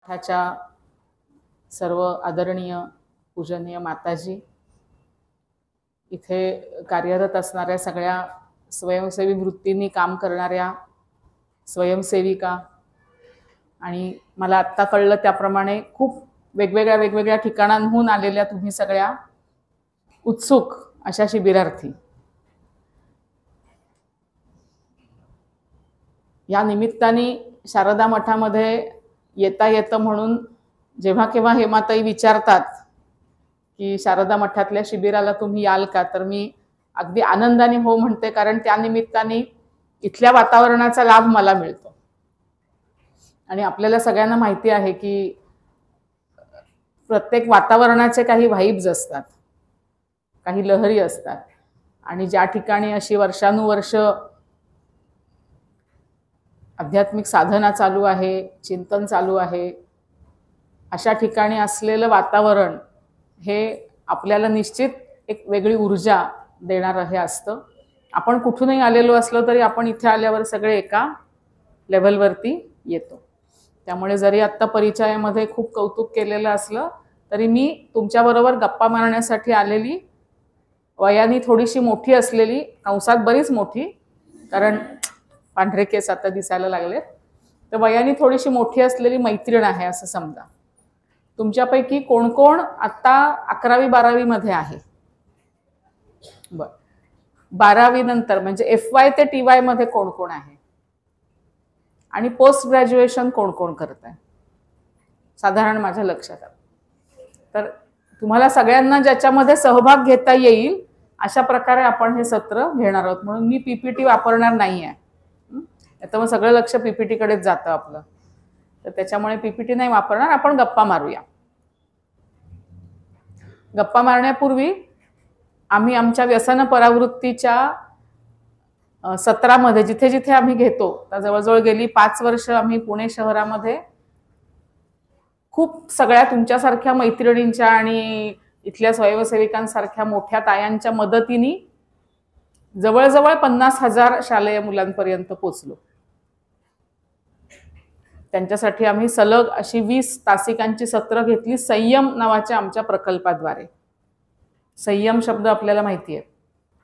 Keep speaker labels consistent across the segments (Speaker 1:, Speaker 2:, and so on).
Speaker 1: ह्याच्या सर्व आदरणीय पूजनीय माताजी, इथे कार्यरत असणाऱ्या सगळ्या स्वयंसेवी वृत्तींनी काम करणाऱ्या स्वयंसेविका, आणि मला आत्ता कळलं त्याप्रमाणे खूप वेगवेगळ्या ठिकाणांहून आलेल्या तुम्ही सगळ्या उत्सुक अशा शिबिरार्थी, या निमित्ताने शारदा मठामध्ये येता येतं म्हणून जेव्हा केव्हा हेमाताई विचारतात की शारदा मठातल्या शिबिराला तुम्ही याल का, तर मी अगदी आनंदाने हो म्हणते, कारण त्या निमित्ताने इथल्या वातावरणाचा लाभ मला मिळतो. आणि आपल्याला सगळ्यांना माहिती आहे की प्रत्येक वातावरणाचे काही व्हाइब्स असतात, काही लहरी असतात, आणि ज्या ठिकाणी अशी वर्षानुवर्ष आध्यात्मिक साधना चालू आहे, चिंतन चालू आहे, अशा ठिकाणी असलेलं वातावरण हे आपल्याला निश्चित एक वेगळी ऊर्जा देणारं हे असतं. आपण कुठूनही आलेलो असलो तरी आपण इथे आल्यावर सगळे एका लेव्हलवरती येतो. त्यामुळे जरी आत्ता परिचयामध्ये खूप कौतुक केलेलं असलं तरी मी तुमच्याबरोबर गप्पा मारण्यासाठी आलेली, वयाने थोडीशी मोठी असलेली, कंसात बरीच मोठी, कारण पांढरे केस आता दिसायला लागले, तर वयाने थोडीशी मोठी असलेली मैत्रीण आहे असं समजा. तुमच्यापैकी कोण कोण आत्ता 11वी 12वी मध्ये आहे? बर, 12वी नंतर म्हणजे FY ते TY मध्ये कोण कोण आहे? आणि पोस्ट ग्रॅज्युएशन कोण कोण करत आहे साधारण माझ्या लक्षात आलं. तर तुम्हाला सगळ्यांना ज्याच्यामध्ये सहभाग घेता येईल अशा प्रकारे आपण हे सत्र घेणार आहोत. म्हणून मी PPT वापरणार नाही आहे, तर मग सगळं लक्ष PPT कडेच जातं आपलं, तर त्याच्यामुळे PPT नाही वापरणार. आपण गप्पा मारूया. गप्पा मारण्यापूर्वी आम्ही आमच्या व्यसन परावृत्तीच्या सत्रामध्ये जिथे जिथे आम्ही घेतो, तर जवळजवळ गेली 5 वर्ष आम्ही पुणे शहरामध्ये खूप सगळ्या तुमच्यासारख्या मैत्रिणींच्या आणि इथल्या स्वयंसेविकांसारख्या मोठ्या तायांच्या मदतीने जवळजवळ 50,000 शालेय मुलांपर्यंत पोचलो. त्यांच्यासाठी आम्ही सलग अशी 20 तासिकांची सत्र घेतली संयम नावाच्या आमच्या प्रकल्पाद्वारे. संयम शब्द आपल्याला माहिती आहे.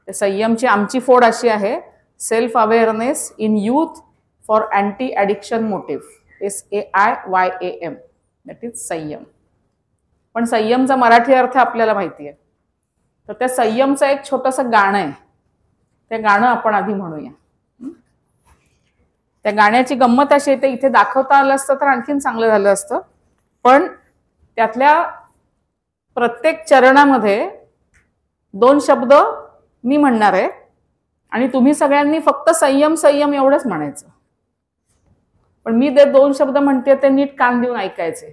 Speaker 1: त्या संयमची आमची फोड अशी आहे, self awareness in youth for anti addiction motive, SAIYAM, that is संयम. पण संयमचा मराठी अर्थ आपल्याला माहिती आहे, तर त्या संयमचं एक छोटंसं गाणं आहे, ते गाणं आपण आधी म्हणूया. त्या गाण्याची गंमत अशी आहे, ते इथे दाखवता आलं असतं तर आणखीन चांगलं झालं असतं, पण त्यातल्या प्रत्येक चरणामध्ये 2 शब्द मी म्हणणार आहे आणि तुम्ही सगळ्यांनी फक्त संयम संयम एवढंच म्हणायचं. पण मी ते 2 शब्द म्हणते ते नीट कान देऊन ऐकायचे.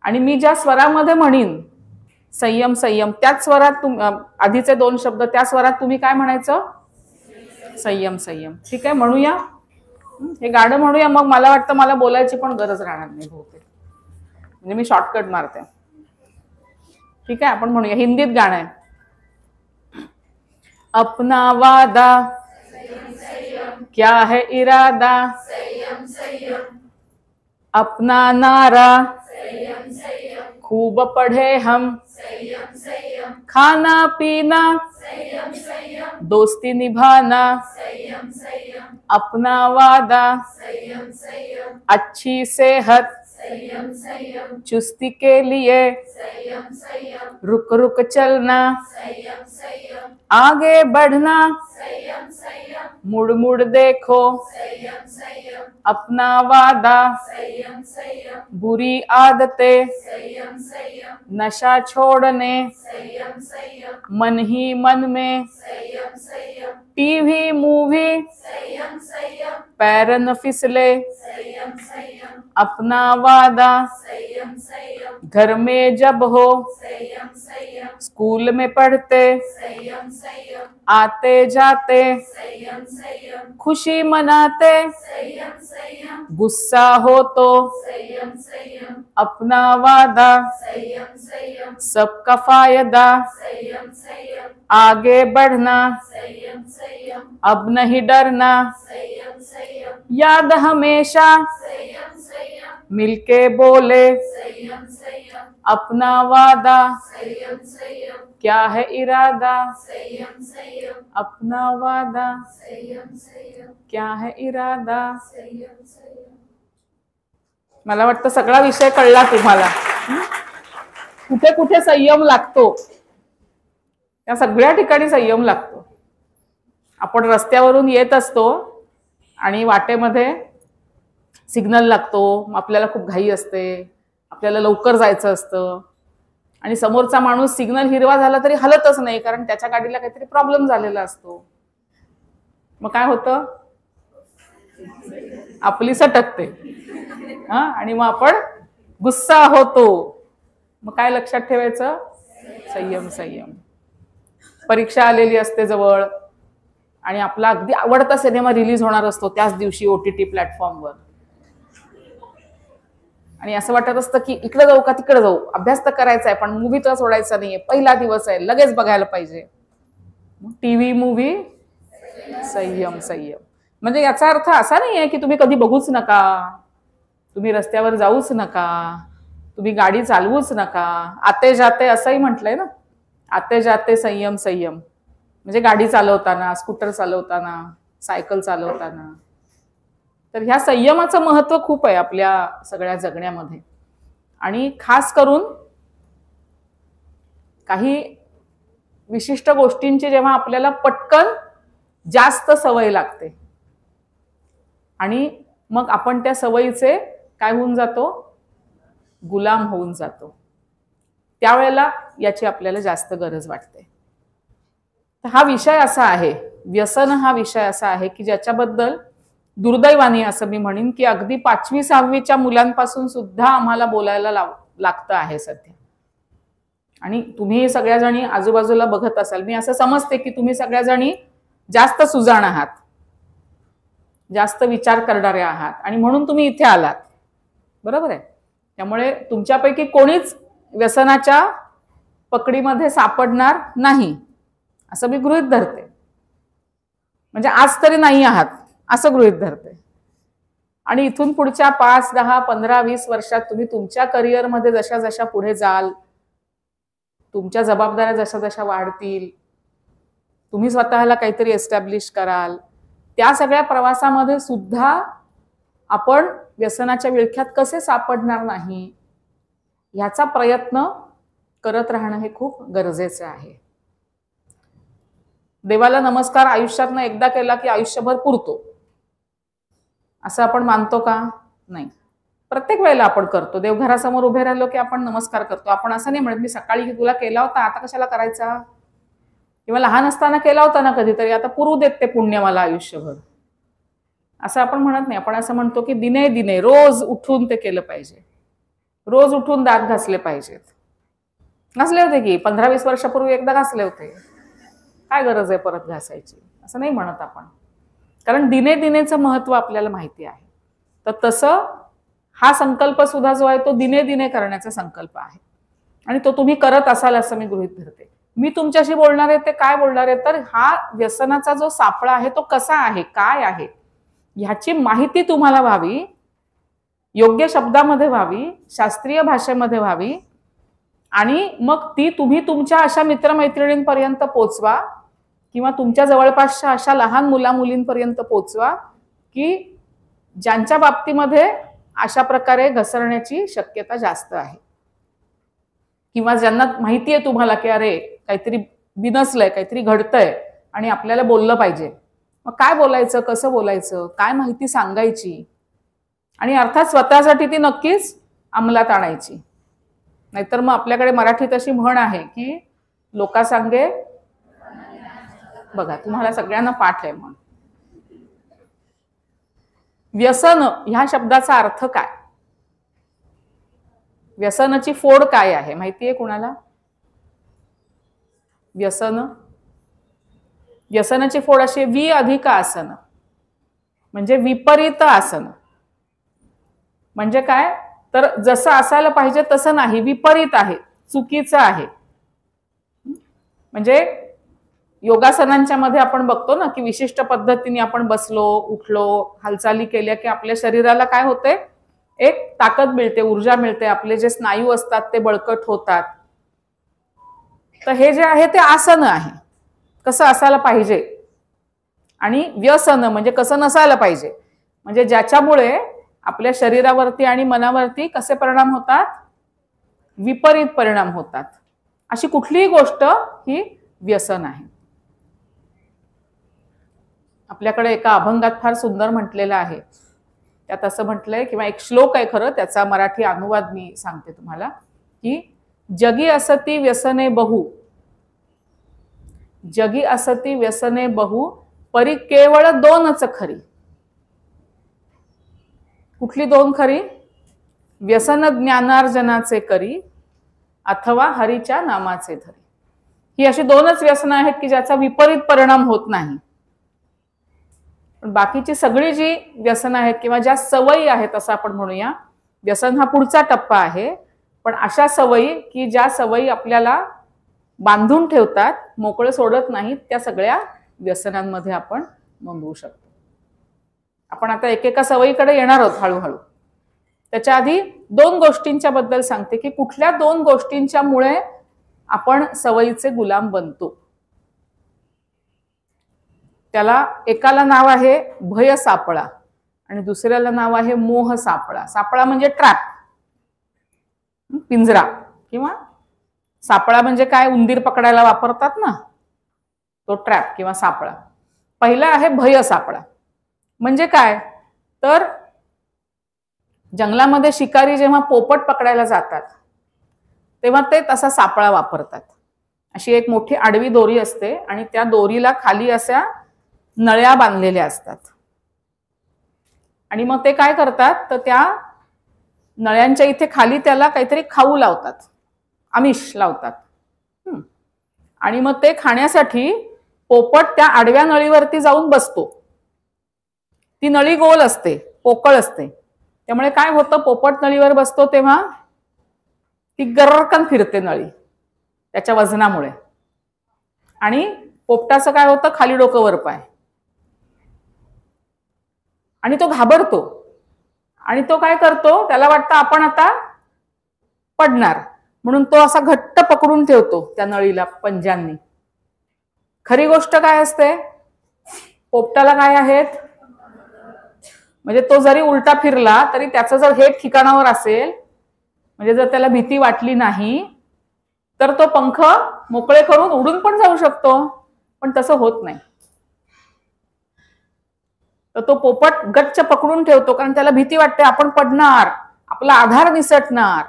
Speaker 1: आणि मी ज्या स्वरामध्ये म्हणीन संयम संयम, त्याच स्वरात आधीचे 2 शब्द त्या स्वरात तुम्ही काय म्हणायचं? संयम संयम. ठीक आहे, म्हणूया, हे गाणं म्हणूया. मग मला वाटतं मला बोलायची पण गरज राहणार नाही बहुतेक, म्हणजे मी शॉर्टकट मारते. ठीक आहे, आपण म्हणूया. हिंदीत गाणं आहे. अपना वादा क्या है इरादा, अपना नारा खूब पढ़े हम, खाना पीना दोस्ती निभाना, अपना वादा अच्छी सेहत चुस्ती के लिए, रुक रुक चलना आगे बढ़ना, मुड़ मुड़ देखो, अपना वादा बुरी आदतें नशा छोड़ने, मन ही मन में टीवी मूवी पैर न फिसले, अपना वादा घर में जब हो, स्कूल में पढ़ते आते जाते, खुशी मनाते गुस्सा हो तो, अपना वादा सबका फायदा, आगे बढ़ना अब नहीं डरना, याद हमेशा मिलके बोले
Speaker 2: संयम संयम,
Speaker 1: अपना वादा,
Speaker 2: संयम संयम,
Speaker 1: क्या है इरादा,
Speaker 2: संयम संयम,
Speaker 1: अपना वादा,
Speaker 2: संयम संयम,
Speaker 1: क्या है इरादा.
Speaker 2: संयम संयम.
Speaker 1: मला वाटतं सगळा विषय कळला तुम्हाला. कुठे कुठे संयम लागतो, त्या सगळ्या ठिकाणी संयम लागतो. आपण रस्त्यावरून येत असतो आणि वाटेमध्ये सिग्नल लागतो, आपल्याला खूप घाई असते, आपल्याला लवकर जायचं असतं आणि समोरचा माणूस सिग्नल हिरवा झाला तरी हलतच नाही, कारण त्याच्या गाडीला काहीतरी प्रॉब्लेम झालेला असतो. मग काय होतं, आपली सटकते आणि मग आपण गुस्सा होतो. मग काय लक्षात ठेवायचं, संयम संयम. परीक्षा आलेली असते जवळ आणि आपला अगदी आवडता सिनेमा रिलीज होणार असतो त्याच दिवशी OTT प्लॅटफॉर्मवर, आणि असं वाटत असतं की इकडे जाऊ का तिकडे जाऊ, अभ्यास तर करायचा आहे पण मूवी तर सोडायचा नाहीये, पहिला दिवस आहे लगेच बघायला पाहिजे. TV मूवी संयम संयम. म्हणजे याचा अर्थ असा नाहीये की तुम्ही कधी बघूच नका, तुम्ही रस्त्यावर जाऊच नका, तुम्ही गाडी चालवूच नका. आते जाते असंही म्हटलंय ना, आते जाते संयम संयम. म्हणजे गाडी चालवताना, स्कूटर चालवताना, सायकल चालवताना. तर ह्या संयमाचं महत्व खूप आहे आपल्या सगळ्या जगण्यामध्ये. आणि खास करून काही विशिष्ट गोष्टींची जेव्हा आपल्याला पटकन जास्त सवय लागते आणि मग आपण त्या सवयीचे काय होऊन जातो, गुलाम होऊन जातो, त्यावेळेला याची आपल्याला जास्त गरज वाटते. तर हा विषय असा आहे, व्यसन हा विषय असा आहे की ज्याच्याबद्दल दुर्दैवाने असं मी म्हणेन की अगदी 5वी 6वीच्या मुलांपासून सुद्धा आम्हाला बोलायला लागतं आहे सध्या. आणि तुम्ही सगळ्या जणी आजूबाजूला बघत असाल, मी असं समजते की तुम्ही सगळ्या जणी जास्त सुजाण आहात, जास्त विचार करणारे आहात आणि म्हणून तुम्ही इथे आलात, बरोबर आहे. त्यामुळे तुमच्यापैकी कोणीच व्यसनाच्या पकडीमध्ये सापडणार नाही असं मी गृहीत धरते. म्हणजे आज तरी नाही आहात असं गृहीत धरते. आणि इथून पुढच्या 5, 10, 15, 20 वर्षात तुम्ही तुमच्या करिअरमध्ये जशा जशा पुढे जाल, तुमच्या जबाबदाऱ्या जशा जशा वाढतील, तुम्ही स्वतःला काहीतरी एस्टॅब्लिश कराल, त्या सगळ्या प्रवासामध्ये सुद्धा आपण व्यसनाच्या विळख्यात कसे सापडणार नाही ह्याचा प्रयत्न करत राहणं हे खूप गरजेचं आहे. देवाला नमस्कार आयुष्यातनं एकदा केला की आयुष्यभर पुरतो असं आपण मानतो का? नाही. प्रत्येक वेळेला आपण करतो. देवघरासमोर उभे राहिलो की आपण नमस्कार करतो. आपण असं नाही म्हणत मी सकाळी तुला केला होता आता कशाला करायचा, किंवा लहान असताना केला होता ना कधीतरी, आता पुरू देत ते पुण्य मला आयुष्यभर, असं आपण म्हणत नाही. आपण असं म्हणतो की दिने दिने रोज उठून ते केलं पाहिजे, रोज उठून दात घासले पाहिजेत. घासले होते की 15-20 वर्षापूर्वी एकदा घासले होते, काय गरज आहे परत घासायची, असं नाही म्हणत आपण, कारण दिने दिनेचं महत्व आपल्याला माहिती आहे. तर तसं हा संकल्प सुद्धा जो आहे तो दिने दिने करण्याचा संकल्प आहे आणि तो तुम्ही करत असाल असं मी गृहीत धरते. मी तुमच्याशी बोलणार आहे ते काय बोलणार आहे, तर हा व्यसनाचा जो सापळा आहे तो कसा आहे, काय आहे ह्याची माहिती तुम्हाला व्हावी, योग्य शब्दामध्ये व्हावी, शास्त्रीय भाषेमध्ये व्हावी आणि मग ती तुम्ही तुमच्या अशा मित्रमैत्रिणींपर्यंत पोचवा किंवा तुमच्या जवळपासच्या अशा लहान मुलामुलींपर्यंत पोचवा की ज्यांच्या बाबतीमध्ये अशा प्रकारे घसरण्याची शक्यता जास्त आहे, किंवा ज्यांना माहिती आहे तुम्हाला की अरे काहीतरी बिनसलंय, काहीतरी घडतंय आणि आपल्याला बोललं पाहिजे. मग काय बोलायचं, कसं बोलायचं, काय माहिती सांगायची आणि अर्थात स्वतःसाठी ती नक्कीच अंमलात आणायची. नाहीतर मग आपल्याकडे मराठीत अशी म्हण आहे की लोका सांगे, बघा तुम्हाला सगळ्यांना पाठ आहे म्हण. व्यसन ह्या शब्दाचा अर्थ काय, व्यसनाची फोड काय आहे माहितीये कुणाला? व्यसनाची फोड अशी वि अधिक आसन, म्हणजे विपरीत आसन. म्हणजे काय, तर जसं असायला पाहिजे तसं नाही, विपरीत आहे, चुकीचं आहे. म्हणजे योगासनांच्या मध्ये आपण बघतो ना की विशिष्ट पद्धतीने आपण बसलो, उठलो, हालचाली केल्या की आपल्या शरीराला काय होते, एक ताकद मिळते, ऊर्जा मिळते, आपले जे स्नायू असतात ते बळकट होतात. तर हे जे आहे ते आसन आहे, कसं असायला पाहिजे. आणि व्यसन म्हणजे कसं नसायला पाहिजे, म्हणजे ज्याच्यामुळे आपल्या शरीरावरती आणि मनावरती कसे परिणाम होतात, विपरीत परिणाम होतात. अशी कुठलीही गोष्ट ही व्यसन आहे. आपल्याकडे एका अभंगात फार सुंदर म्हटलेलं आहे. त्यात असं म्हटलंय, किंवा एक श्लोक आहे खरं, त्याचा मराठी अनुवाद मी सांगते तुम्हाला, की जगी असती व्यसने बहु, जगी असती व्यसने बहु, परी केवळ दोनच खरी. कुठली दोन खरी? व्यसन ज्ञानार्जनाचे करी, अथवा हरीच्या नामाचे धरी. ही अशी दोनच व्यसनं आहेत की ज्याचा विपरीत परिणाम होत नाही. पण बाकीची सगळी जी व्यसनं आहेत किंवा ज्या सवयी आहेत, असं आपण म्हणूया, व्यसन हा पुढचा टप्पा आहे, पण अशा सवयी की ज्या सवयी आपल्याला बांधून ठेवतात, मोकळे सोडत नाहीत, त्या सगळ्या व्यसनांमध्ये आपण नोंदवू शकतो. आपण आता एकेका सवयीकडे येणार आहोत हळूहळू. त्याच्या आधी दोन गोष्टींच्या बद्दल सांगते की कुठल्या दोन गोष्टींच्या मुळे आपण सवयीचे गुलाम बनतो. त्याला एकाला नाव आहे भय सापळा आणि दुसऱ्याला नाव आहे मोह सापळा. सापळा म्हणजे ट्रॅप, पिंजरा, किंवा सापळा म्हणजे काय, उंदीर पकडायला वापरतात ना, तो ट्रॅप किंवा सापळा. पहिला आहे भय सापळा. म्हणजे काय तर जंगलामध्ये शिकारी जेव्हा पोपट पकडायला जातात तेव्हा ते तसा सापळा वापरतात. अशी एक मोठी आडवी दोरी असते आणि त्या दोरीला खाली अशा नळ्या बांधलेल्या असतात. आणि मग ते काय करतात तर त्या नळ्यांच्या इथे खाली त्याला काहीतरी खाऊ लावतात, आमिष लावतात. आणि मग ते खाण्यासाठी पोपट त्या आडव्या नळीवरती जाऊन बसतो. ती नळी गोल असते, पोकळ असते, त्यामुळे काय होतं, पोपट नळीवर बसतो तेव्हा ती गर्रकन फिरते नळी त्याच्या वजनामुळे. आणि पोपटाचं काय होतं, खाली डोकं वर पाय. आणि तो घाबरतो आणि तो काय करतो, त्याला वाटतं आपण आता पडणार, म्हणून तो असा घट्ट पकडून ठेवतो त्या नळीला पंजांनी. खरी गोष्ट काय असते, पोपटाला काय आहेत, म्हणजे तो जरी उलटा फिरला तरी त्याचं जर हे ठिकाणावर असेल, म्हणजे जर त्याला भीती वाटली नाही तर तो पंख मोकळे करून उडून पण जाऊ शकतो. पण तसं होत नाही. तर तो पोपट गच्च पकडून ठेवतो कारण त्याला भीती वाटते आपण पडणार, आपला आधार निसटणार.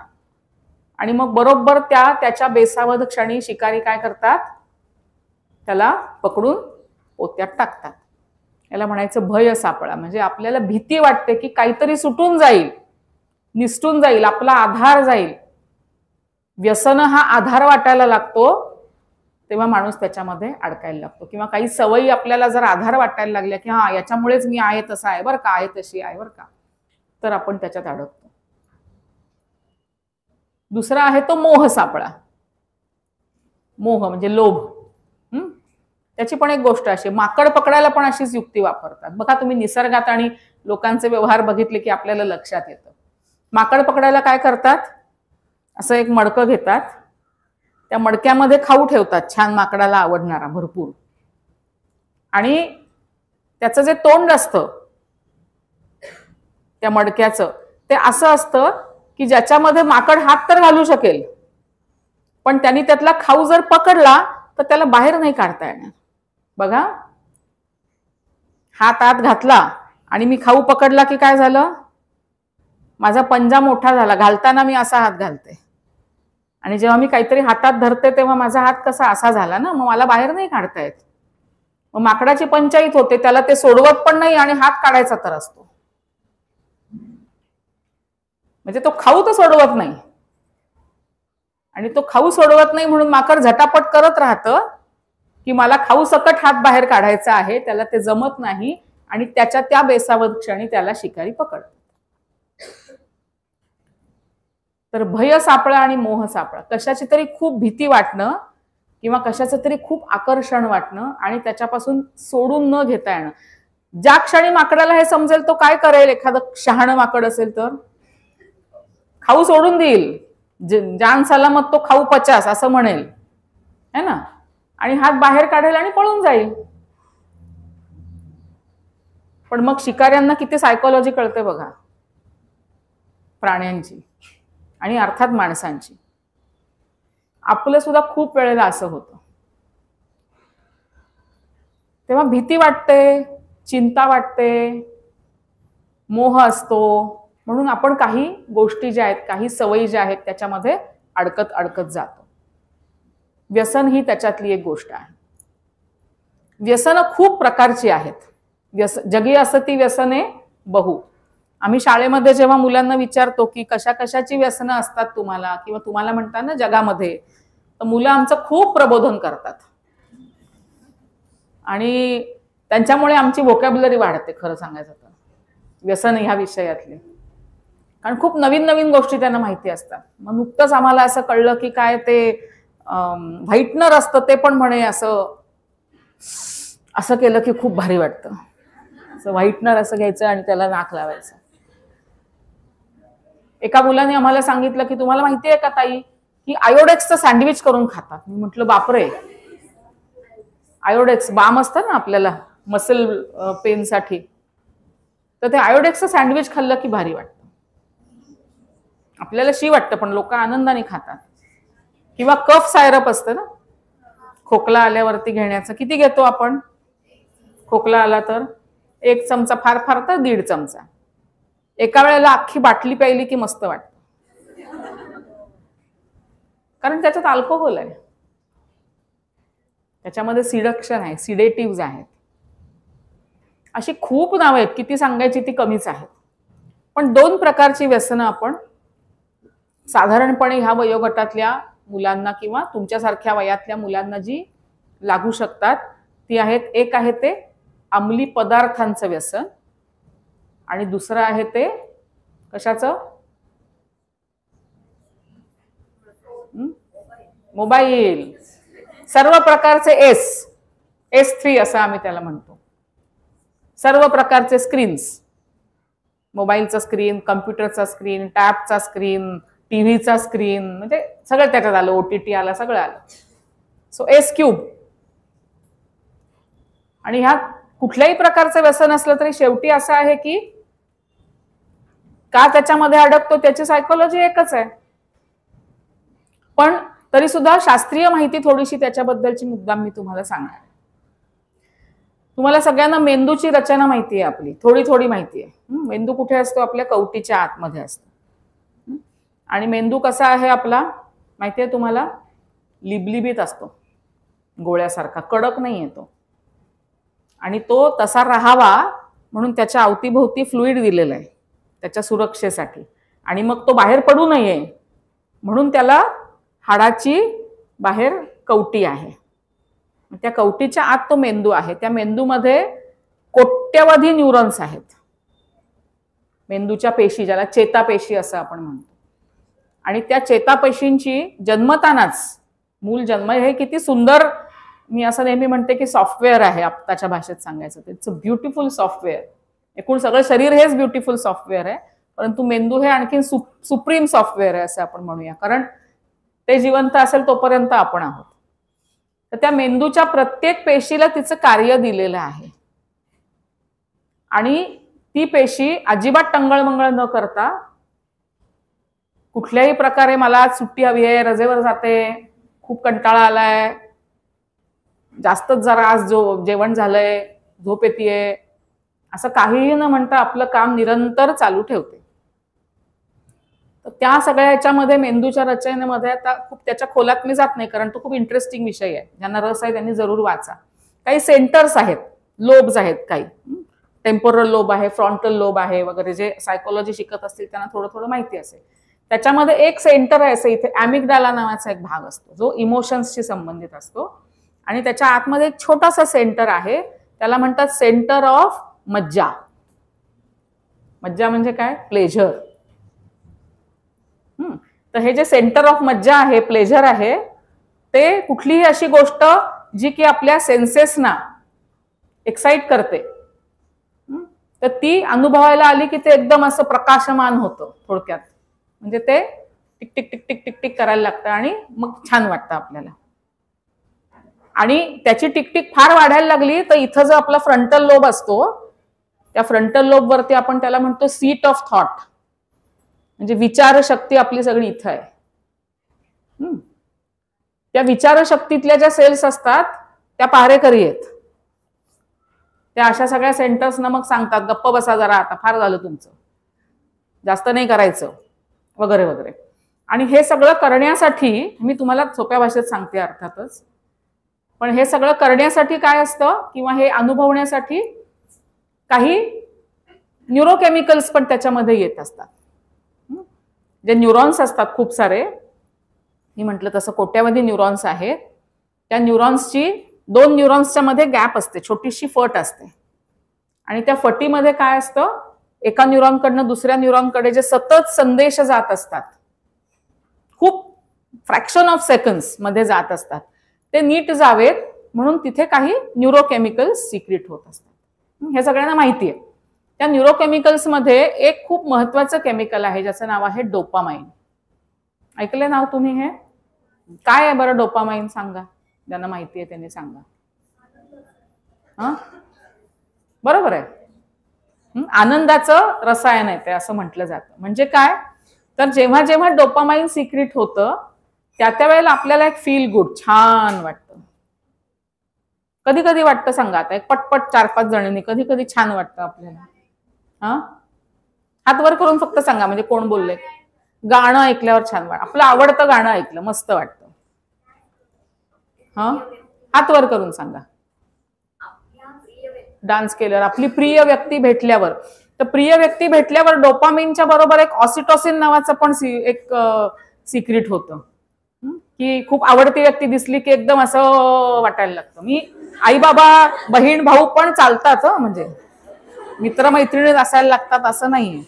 Speaker 1: आणि मग बरोबर त्याच्या बेसावध क्षणी शिकारी काय करतात, त्याला पकडून पोत्यात टाकतात. याला म्हणायचं भय सापळा. म्हणजे आपल्याला भीती वाटते की काहीतरी सुटून जाईल, निसटून जाईल, आपला आधार जाईल. व्यसन हा आधार वाटायला लागतो तेव्हा माणूस त्याच्यामध्ये अडकायला लागतो. किंवा काही सवयी आपल्याला जर आधार वाटायला लागल्या की हा याच्यामुळेच मी आहे तसा आहे बरं का, आहे तशी आहे बरं का, तर आपण त्याच्यात अडकतो. दुसरा आहे तो मोह सापळा. मोह म्हणजे लोभ. त्याची पण एक गोष्ट अशी, माकड पकडायला पण अशीच युक्ती वापरतात बघा. तुम्ही निसर्गात आणि लोकांचे व्यवहार बघितले की आपल्याला लक्षात येतं. माकड पकडायला काय करतात, असं एक मडकं घेतात, त्या मडक्यामध्ये खाऊ ठेवतात छान माकडाला आवडणारा भरपूर. आणि त्याचं जे तोंड असतं त्या मडक्याचं ते असं असतं की ज्याच्यामध्ये माकड हात तर घालू शकेल, पण त्यांनी त्यातला खाऊ जर पकडला तर त्याला बाहेर नाही काढता येणार. बघा, हात आत घातला आणि मी खाऊ पकडला की काय झालं, माझा पंजा मोठा झाला. घालताना मी असा हात घालते आणि जेव्हा मी काहीतरी हातात धरते तेव्हा माझा हात कसा असा झाला ना, मग मला बाहेर नाही काढता येत. मग माकडाची पंचायत होते, त्याला ते सोडवत पण नाही आणि हात काढायचा तर असतो. म्हणजे तो खाऊ तर सोडवत नाही आणि तो खाऊ सोडवत नाही म्हणून माकड झटापट करत राहतं की मला खाऊ सकट हात बाहेर काढायचा आहे. त्याला ते जमत नाही आणि त्याच्या त्या बेसावध क्षणी त्याला शिकारी पकडतो. तर भय सापळा आणि मोह सापळा, कशाची तरी खूप भीती वाटणं किंवा कशाचं तरी खूप आकर्षण वाटणं आणि त्याच्यापासून सोडून न घेता येणं. ज्या क्षणी माकडाला हे समजेल तो काय करेल, एखादं शहाणं माकड असेल तर खाऊ सोडून देईल, जान सलामत तो खाऊ 50 असं म्हणेल है ना, आणि हात बाहेर काढेल आणि पळून जाईल. पण मग शिकाऱ्यांना किती सायकोलॉजी कळते बघा प्राण्यांची आणि अर्थात माणसांची. आपलं सुद्धा खूप वेळेला असं होतं. तेव्हा भीती वाटते, चिंता वाटते, मोह असतो, म्हणून आपण काही गोष्टी ज्या आहेत, काही सवयी ज्या आहेत त्याच्यामध्ये अडकत अडकत जातो. व्यसन ही त्याच्यातली एक गोष्ट आहे. व्यसनं खूप प्रकारची आहेत. जगी असती व्यसने बहु. आम्ही शाळेमध्ये जेव्हा मुलांना विचारतो की कशा कशाची व्यसनं असतात तुम्हाला, किंवा तुम्हाला म्हणतात ना जगामध्ये, तर मुलं आमचं खूप प्रबोधन करतात आणि त्यांच्यामुळे आमची व्होकॅब्युलरी वाढते खरं सांगायचं तर व्यसन ह्या विषयातले. कारण खूप नवीन नवीन गोष्टी त्यांना माहिती असतात. मग नुकतंच आम्हाला असं कळलं की काय ते व्हाईटनर असतं ते पण म्हणे असं असं केलं की खूप भारी वाटतं. असं व्हाईटनर असं घ्यायचं आणि त्याला नाक लावायचं. एका मुलाने आम्हाला सांगितलं की तुम्हाला माहिती आहे का ताई की आयोडेक्सचं सँडविच करून खातात. मी म्हटलं बापरे, आयोडेक्स बाम असतं ना आपल्याला मसल पेनसाठी, तर ते आयोडेक्सचं सँडविच खाल्लं की भारी वाटतं. आपल्याला शी वाटतं पण लोक आनंदाने खातात. किंवा कफ सायरप असतं ना खोकला आल्यावरती घेण्याचं, किती घेतो आपण खोकला आला तर? 1 चमचा, फार फार तर 1.5 चमचा. एका वेळेला अख्खी बाटली प्यायली की मस्त वाटतं, कारण त्याच्यात अल्कोहोल आहे, त्याच्यामध्ये सिडक्शन आहे, सिडेटिव्ह आहेत. अशी खूप नावं आहेत, किती सांगायची ती कमीच आहेत. पण 2 प्रकारची व्यसनं आपण साधारणपणे ह्या वयोगटातल्या मुलांना किंवा तुमच्यासारख्या वयातल्या मुलांना जी लागू शकतात ती आहेत. एक आहे ते अंमली पदार्थांचं व्यसन आणि दुसरं आहे ते कशाचं? मोबाईल. सर्व प्रकारचे S3 असं आम्ही त्याला म्हणतो. सर्व प्रकारचे स्क्रीन्स, मोबाईलचा स्क्रीन, कम्प्युटरचा स्क्रीन, टॅबचा स्क्रीन, टीव्हीचा स्क्रीन, म्हणजे सगळं त्याच्यात आलं, OTT आला, सगळं आलं. So S3. आणि ह्या कुठल्याही प्रकारचं व्यसन असलं तरी शेवटी असं आहे की का त्याच्यामध्ये अडकतो त्याची सायकोलॉजी एकच आहे. पण तरी सुद्धा शास्त्रीय माहिती थोडीशी त्याच्याबद्दलची मुद्दाम मी तुम्हाला सांगणार. तुम्हाला सगळ्यांना मेंदूची रचना माहिती आहे आपली, थोडी थोडी माहिती आहे. मेंदू कुठे असतो? आपल्या कवटीच्या आतमध्ये असतो. आणि मेंदू कसा आहे आपला माहिती आहे तुम्हाला? लिबलिबीत असतो, गोळ्यासारखा, कडक नाही येतो. आणि तो तसा राहावा म्हणून त्याच्या अवतीभोवती फ्लुइड दिलेलं आहे त्याच्या सुरक्षेसाठी. आणि मग तो बाहेर पडू नये म्हणून त्याला हाडाची बाहेर कवटी आहे. त्या कवटीच्या आत तो मेंदू आहे. त्या मेंदूमध्ये कोट्यवधी न्यूरॉन्स आहेत. मेंदूच्या पेशी, ज्याला चेतापेशी असं आपण म्हणतो. आणि त्या चेतापेशींची जन्मतानाच, मूल जन्म हे किती सुंदर, मी असं नेहमी म्हणते की सॉफ्टवेअर आहे आत्ताच्या भाषेत सांगायचं तर इट्स अ ब्युटिफुल सॉफ्टवेअर. एकूण सगळं शरीर हेच ब्युटिफुल सॉफ्टवेअर आहे, परंतु मेंदू हे आणखी सुप्रीम सॉफ्टवेअर आहे असं आपण म्हणूया, कारण ते जिवंत असेल तोपर्यंत आपण आहोत. तर त्या मेंदूच्या प्रत्येक पेशीला तिचं कार्य दिलेलं आहे. आणि ती पेशी अजिबात टंगळमंगळ न करता कुठल्याही प्रकारे मला आज सुट्टी हवी आहे, रजेवर जाते, खूप कंटाळा आलाय, जास्तच जरा आज जेवण झालंय, झोप येतेय, असं काहीही न म्हणता आपलं काम निरंतर चालू ठेवते. तर त्या सगळ्या ह्याच्यामध्ये मेंदूच्या रचनेमध्ये आता खूप त्याच्या खोलात मी जात नाही, कारण तो खूप इंटरेस्टिंग विषय आहे. ज्यांना रस आहे त्यांनी जरूर वाचा. काही सेंटर्स आहेत, लोब्स आहेत, काही टेम्पोरल लोब आहे, फ्रंटल लोब आहे वगैरे, जे सायकोलॉजी शिकत असतील त्यांना थोडं थोडं माहिती असेल. त्याच्यामध्ये एक सेंटर आहे असं इथे, ॲमिग्डाला नावाचा एक भाग असतो जो इमोशन्सशी संबंधित असतो. आणि त्याच्या आतमध्ये एक छोटासा सेंटर आहे, त्याला म्हणतात सेंटर ऑफ मज्जा. मज्जा म्हणजे काय? प्लेजर. तर हे जे सेंटर ऑफ मज्जा आहे, प्लेजर आहे, ते कुठलीही अशी गोष्ट जी की आपल्या सेन्सेसना एक्साइट करते, तर ती अनुभवायला आली की ते एकदम असं प्रकाशमान होतं थोडक्यात. म्हणजे ते tick tick tick tick tick tick करायला लागतं आणि मग छान वाटतं आपल्याला. आणि त्याची टिकटिक फार वाढायला लागली तर इथं जो आपला फ्रंटल लोब असतो त्या फ्रंटल लोब वरती आपण त्याला म्हणतो सीट ऑफ थॉट, म्हणजे विचारशक्ती आपली सगळी इथं आहे. त्या विचारशक्तीतल्या ज्या सेल्स असतात त्या पहारेकरी आहेत. त्या अशा सगळ्या सेंटर्सना मग सांगतात गप्प बसा जरा, आता फार झालं तुमचं, जास्त नाही करायचं वगैरे वगैरे. आणि हे सगळं करण्यासाठी मी तुम्हाला सोप्या भाषेत सांगते अर्थातच, पण हे सगळं करण्यासाठी काय असतं किंवा हे अनुभवण्यासाठी काही न्यूरोकेमिकल्स पण त्याच्यामध्ये येत असतात. जे न्यूरॉन्स असतात खूप सारे, मी म्हटलं तसं कोट्यावधी न्यूरॉन्स आहेत. त्या न्यूरॉन्सची 2 न्यूरॉन्सच्या मध्ये गॅप असते, छोटीशी फट असते. आणि त्या फटीमध्ये काय असतं, एका न्यूरॉनकडनं दुसऱ्या न्यूरॉनकडे जे सतत संदेश जात असतात, खूप फ्रॅक्शन ऑफ सेकंड्स मध्ये जात असतात, ते नीट जावेत म्हणून तिथे काही न्यूरोकेमिकल्स सिक्रेट होत असतात. हे सगळ्यांना माहिती आहे. त्या न्यूरोकेमिकल्समध्ये एक खूप महत्वाचं केमिकल आहे ज्याचं नाव आहे डोपामाइन. ऐकले नाव तुम्ही? हे काय आहे बरं डोपामाइन? सांगा, ज्यांना माहिती आहे त्यांनी सांगा. हा, बरोबर आहे, आनंदाचं रसायन आहे ते असं म्हटलं जातं. म्हणजे काय, तर जेव्हा जेव्हा डोपामाइन सिक्रेट होतं त्या वेळेला आपल्याला एक फील गुड, छान वाटतं. कधी कधी वाटतं सांगा आता, एक पटपट 4-5 जणांनी कधी कधी छान वाटतं आपल्याला. हा, हात वर करून फक्त सांगा, म्हणजे कोण बोलले. गाणं ऐकल्यावर छान वाटतं, आपलं आवडतं गाणं ऐकलं मस्त वाटतं. हा, हात वर करून सांगा. डान्स केल्यावर, आपली प्रिय व्यक्ती भेटल्यावर. तर प्रिय व्यक्ती भेटल्यावर डोपामिनच्या बरोबर एक ऑक्सिटोसिन नावाचं पण एक सिक्रेट होतं, की खूप आवडती व्यक्ती दिसली की एकदम असं वाटायला लागतं. मी आई बाबा बहीण भाऊ पण चालतात, म्हणजे मित्रमैत्रिणी असायला लागतात असं नाहीये,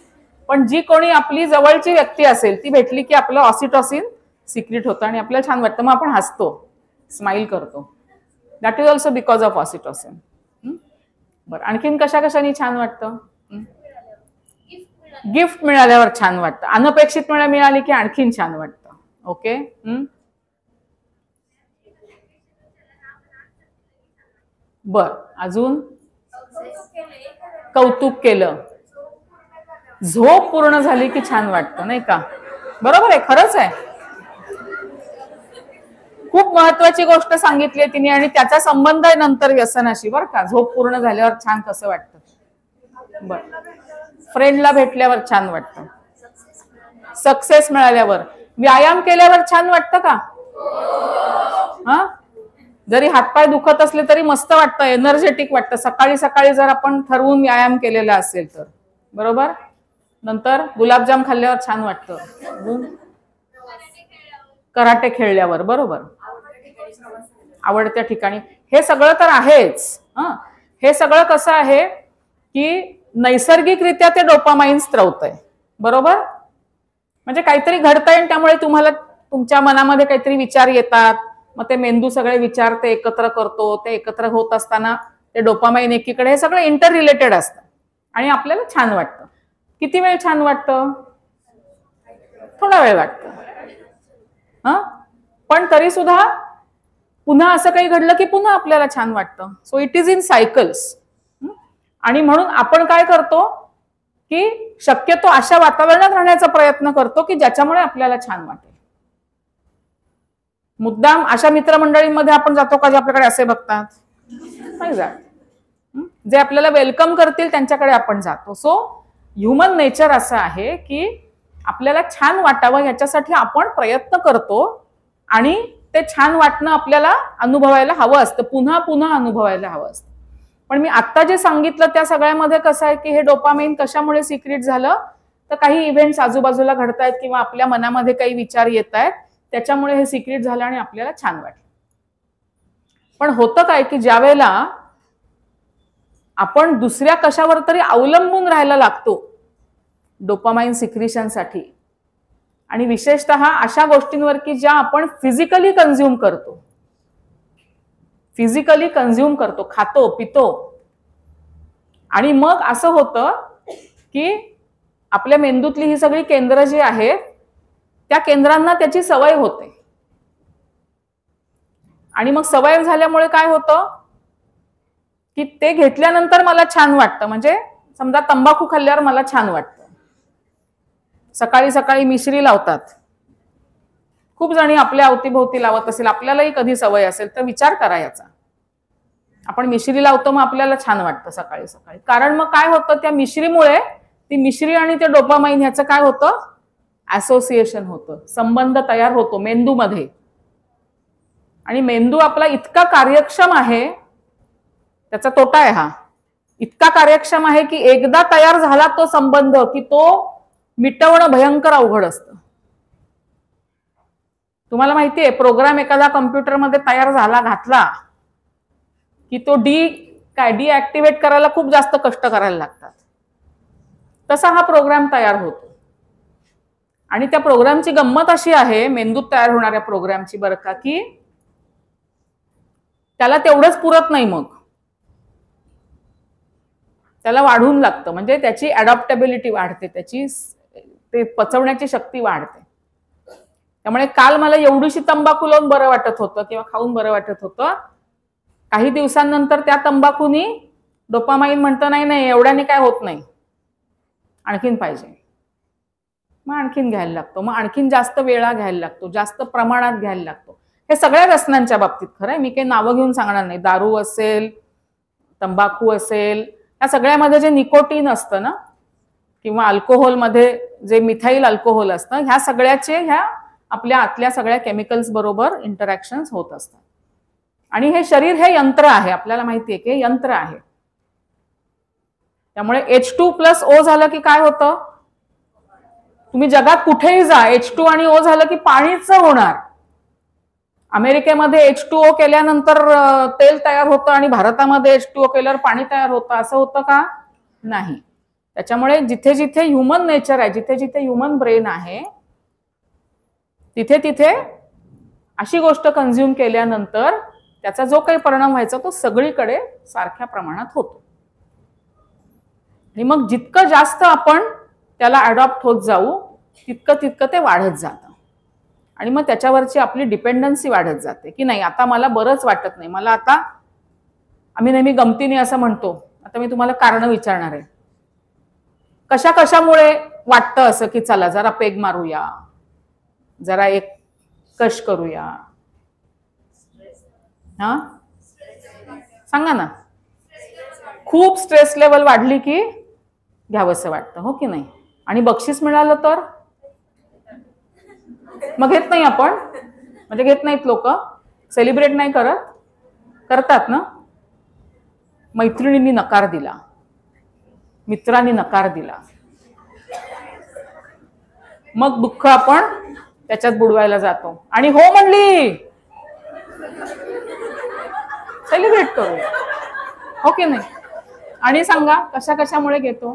Speaker 1: पण जी कोणी आपली जवळची व्यक्ती असेल ती भेटली की आपलं ऑक्सिटोसिन सिक्रेट होतं आणि आपल्याला छान वाटतं, मग आपण हसतो, स्माइल करतो. That is also because of oxytocin. बरं, आणखीन कशा कशाने छान वाटतं? गिफ्ट मिळाल्यावर छान वाटतं, अनपेक्षित मिळाली की आणखीन छान वाटतं. ओके, बर, अजून कौतुक केलं, झोप पूर्ण झाली की छान वाटतं, नाही का? बरोबर आहे, खरंच आहे. खूप महत्वाची गोष्ट सांगितली तिने आणि त्याचा संबंध आहे नंतर व्यसनाशी, बरं का. झोप पूर्ण झाल्यावर छान कसं वाटतं. बर, फ्रेंडला भेटल्यावर छान वाटतं, सक्सेस मिळाल्यावर, व्यायाम केल्यावर छान वाटतं का? हा, जरी हातपाय दुखत असले तरी मस्त वाटतं, एनर्जेटिक वाटतं. सकाळी सकाळी जर आपण ठरवून व्यायाम केलेला असेल तर, बरोबर. नंतर गुलाबजाम खाल्ल्यावर छान वाटतं, कराटे खेळल्यावर, बरोबर, आवडत्या ठिकाणी. हे सगळं तर आहेच. हे सगळं कसं आहे की नैसर्गिकरित्या ते डोपामाइन स्त्रवतंय, बरोबर. म्हणजे काहीतरी घडतंय त्यामुळे तुम्हाला तुमच्या मनामध्ये काहीतरी विचार येतात, मग ते मेंदू सगळे विचार ते एकत्र करतो. ते एकत्र होत असताना ते डोपामाइन एकीकडे, हे सगळं इंटर रिलेटेड असतं आणि आपल्याला छान वाटतं. किती वेळ छान वाटतं? थोडा वेळ वाटतं, पण तरी सुद्धा पुन्हा असं काही घडलं की पुन्हा आपल्याला छान वाटतं. So it is in cycles. आणि म्हणून आपण काय करतो की शक्यतो अशा वातावरणात राहण्याचा प्रयत्न करतो की ज्याच्यामुळे आपल्याला छान वाटेल. मुद्दाम अशा मित्रमंडळींमध्ये आपण जातो का जे आपल्याकडे असे बघतात? नाही जात. जे आपल्याला वेलकम करतील त्यांच्याकडे आपण जातो. सो ह्युमन नेचर असं आहे की आपल्याला छान वाटावं याच्यासाठी आपण प्रयत्न करतो आणि ते छान वाटणं आपल्याला अनुभवायला हवं असतं, पुन्हा पुन्हा अनुभवायला हवं असतं. पण मी आत्ता जे सांगितलं त्या सगळ्यामध्ये कसं आहे की हे डोपामाइन कशामुळे सिक्रेट झालं, तर काही इव्हेंट्स आजूबाजूला घडतायत किंवा आपल्या मनामध्ये काही विचार येत आहेत त्याच्यामुळे हे सिक्रेट झालं आणि आपल्याला छान वाटलं. पण होतं काय की ज्या वेळेला आपण दुसऱ्या कशावर तरी अवलंबून राहायला लागतो डोपामाइन सिक्रेशनसाठी, आणि विशेषतः अशा गोष्टींवर की ज्या आपण फिजिकली कंझ्युम करतो, खातो पितो, आणि मग असं होतं की आपल्या मेंदूतली ही सगळी केंद्र जी आहेत त्या केंद्रांना त्याची सवय होते. आणि मग सवय झाल्यामुळे काय होतं की ते घेतल्यानंतर मला छान वाटतं. म्हणजे समजा तंबाखू खाल्ल्यावर मला छान वाटतं. सकाळी सकाळी मिश्री लावतात. खूप जणी आपल्या अवतीभोवती लावत असेल, आपल्यालाही कधी सवय असेल तर विचार करा याचा. आपण मिश्री लावतो मग आपल्याला छान वाटतं सकाळी सकाळी. कारण मग काय होतं, त्या मिश्रीमुळे ती मिश्री आणि ते डोपामाइन ह्याचं काय होतं, असोसिएशन होतं, संबंध तयार होतो मेंदूमध्ये. आणि मेंदू आपला इतका कार्यक्षम आहे, त्याचा तोटा आहे हा, इतका कार्यक्षम आहे की एकदा तयार झाला तो संबंध की तो मिटवणं भयंकर अवघड असतं. तुम्हाला माहितीये, प्रोग्राम एखादा कम्प्युटरमध्ये तयार झाला, घातला की तो डिॲक्टिव्हेट करायला खूप जास्त कष्ट करायला लागतात. तसा हा प्रोग्राम तयार होतो. आणि त्या प्रोग्रामची गंमत अशी आहे, मेंदूत तयार होणाऱ्या प्रोग्रामची बरं का, की त्याला तेवढंच पुरत नाही, मग त्याला वाढून लागतं. म्हणजे त्याची अडॉप्टेबिलिटी वाढते, त्याची ते पचवण्याची शक्ती वाढते. त्यामुळे काल मला एवढीशी तंबाखू लावून बरं वाटत होतं किंवा खाऊन बरं वाटत होतं, काही दिवसांनंतर त्या तंबाखूनी डोपामाइन म्हणतं नाही नाही एवढ्याने काय होत नाही, आणखीन पाहिजे. मग आणखीन घ्यायला लागतो, मग आणखीन जास्त वेळा घ्यायला लागतो, जास्त प्रमाणात घ्यायला लागतो. हे सगळ्या व्यसनांच्या बाबतीत खरं आहे. मी काही नावं घेऊन सांगणार नाही. दारू असेल, तंबाखू असेल, या सगळ्यामध्ये जे निकोटीन असतं ना, किंवा अल्कोहोलमध्ये जे मिथाईल अल्कोहोल असतं, ह्या सगळ्याचे ह्या आपल्या आतल्या सगळ्या केमिकल्स बरोबर इंटरॅक्शन्स होत असतात. आणि हे शरीर हे यंत्र आहे, आपल्याला माहिती आहे की हे यंत्र आहे. त्यामुळे H2+O झालं की काय होतं, तुम्ही जगात कुठेही जा, H2 आणि O झालं की पाणीच होणार. अमेरिकेमध्ये H2O केल्यानंतर तेल तयार होतं आणि भारतामध्ये H2O केल्यावर पाणी तयार होतं, असं होतं का? नाही. त्याच्यामुळे जिथे जिथे ह्युमन नेचर आहे, जिथे जिथे ह्युमन ब्रेन आहे, तिथे तिथे अशी गोष्ट कन्झ्युम केल्यानंतर त्याचा जो काही परिणाम व्हायचा तो सगळीकडे सारख्या प्रमाणात होतो. आणि मग जितकं जास्त आपण त्याला अडॉप्ट होत जाऊ तितकं तितकं ते वाढत जातं. आणि मग त्याच्यावरची आपली डिपेंडन्सी वाढत जाते की नाही, आता मला बरंच वाटत नाही, मला आता, आम्ही नेहमी गमतीने असं म्हणतो, आता मी तुम्हाला कारण विचारणार आहे, कशा कशामुळे वाटतं असं की चला जरा पेग मारूया, जरा एक कश करूया? हा, सांगा ना. खूप स्ट्रेस लेवल वाढली की घ्यावंसं वाटतं, हो की नाही? आणि बक्षीस मिळालं तर मग घेत नाही आपण, म्हणजे घेत नाहीत लोक, सेलिब्रेट नाही करत, करतात ना. मैत्रिणींनी नकार दिला, मित्रांनी नकार दिला, मग दुःख आपण त्याच्यात बुडवायला जातो. आणि हो म्हणली, सेलिब्रेट करू, हो की नाही? आणि सांगा कशा कशामुळे घेतो,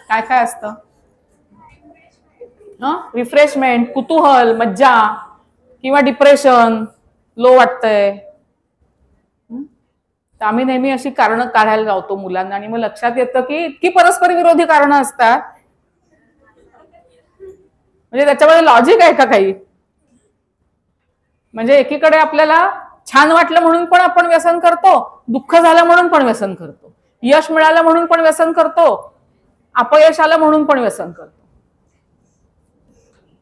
Speaker 1: काय काय असतं? रिफ्रेशमेंट, कुतूहल, मज्जा, किंवा डिप्रेशन, लो वाटतंय. तर आम्ही नेहमी अशी कारणं काढायला लावतो मुलांना, आणि मग लक्षात येतं की इतकी परस्पर विरोधी कारणं असतात, म्हणजे त्याच्यामध्ये लॉजिक आहे का काही? म्हणजे एकीकडे आपल्याला छान वाटलं म्हणून पण आपण व्यसन करतो, दुःख झालं म्हणून पण व्यसन करतो, यश मिळालं म्हणून पण व्यसन करतो, अपयश आलं म्हणून पण व्यसन करतो.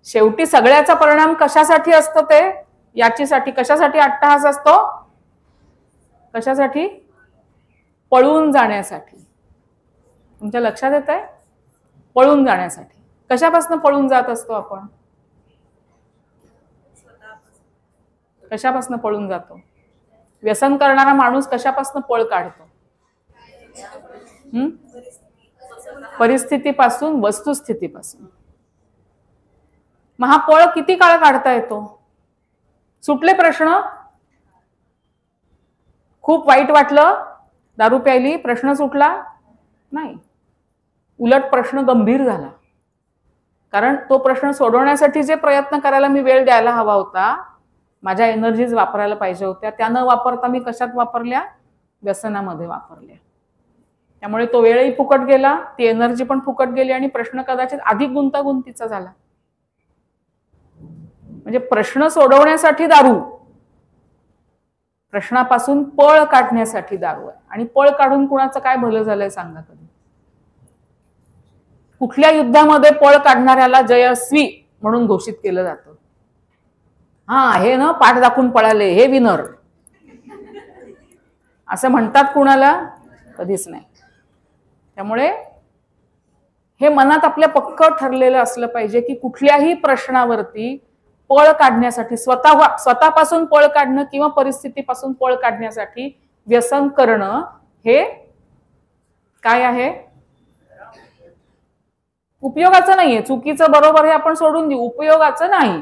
Speaker 1: शेवटी सगळ्याचा परिणाम कशासाठी असतो, ते याचीसाठी, कशासाठी अट्टहास असतो, कशासाठी? पळून जाण्यासाठी. तुमच्या लक्षात येत आहे? पळून जाण्यासाठी. कशापासून पळून जात असतो आपण? कशापासून पळून जातो? व्यसन करणारा माणूस कशापासून पळ काढतो? परिस्थितीपासून, वस्तुस्थितीपासून. मग हा पळ किती काळ काढता येतो? सुटले प्रश्न? खूप वाईट वाटलं, दारू प्यायली, प्रश्न सुटला? नाही, उलट प्रश्न गंभीर झाला. कारण तो प्रश्न सोडवण्यासाठी जे प्रयत्न करायला मी वेळ द्यायला हवा होता, माझ्या एनर्जीज वापरायला पाहिजे होत्या, त्या न वापरता मी कशात वापरल्या? व्यसनामध्ये वापरल्या. त्यामुळे तो वेळही फुकट गेला, ती एनर्जी पण फुकट गेली, आणि प्रश्न कदाचित अधिक गुंतागुंतीचा झाला. म्हणजे प्रश्न सोडवण्यासाठी दारू, प्रश्नापासून पळ काढण्यासाठी दारू आहे. आणि पळ काढून कुणाचं काय भलं झालंय सांगा कधी? कुठल्या युद्धामध्ये पळ काढणाऱ्याला जयस्वी म्हणून घोषित केलं जातं? हा, हे ना पाठ दाखवून पळाले, हे विनर असं म्हणतात कुणाला? कधीच नाही. त्यामुळे हे मनात आपल्या पक्क ठरलेलं असलं पाहिजे की कुठल्याही प्रश्नावरती पळ काढण्यासाठी, स्वतःपासून पळ काढणं किंवा परिस्थितीपासून पळ काढण्यासाठी व्यसन करणं हे काय आहे? उपयोगाचं नाहीये. चुकीचं बरोबर हे आपण सोडून देऊ, उपयोगाचं नाही.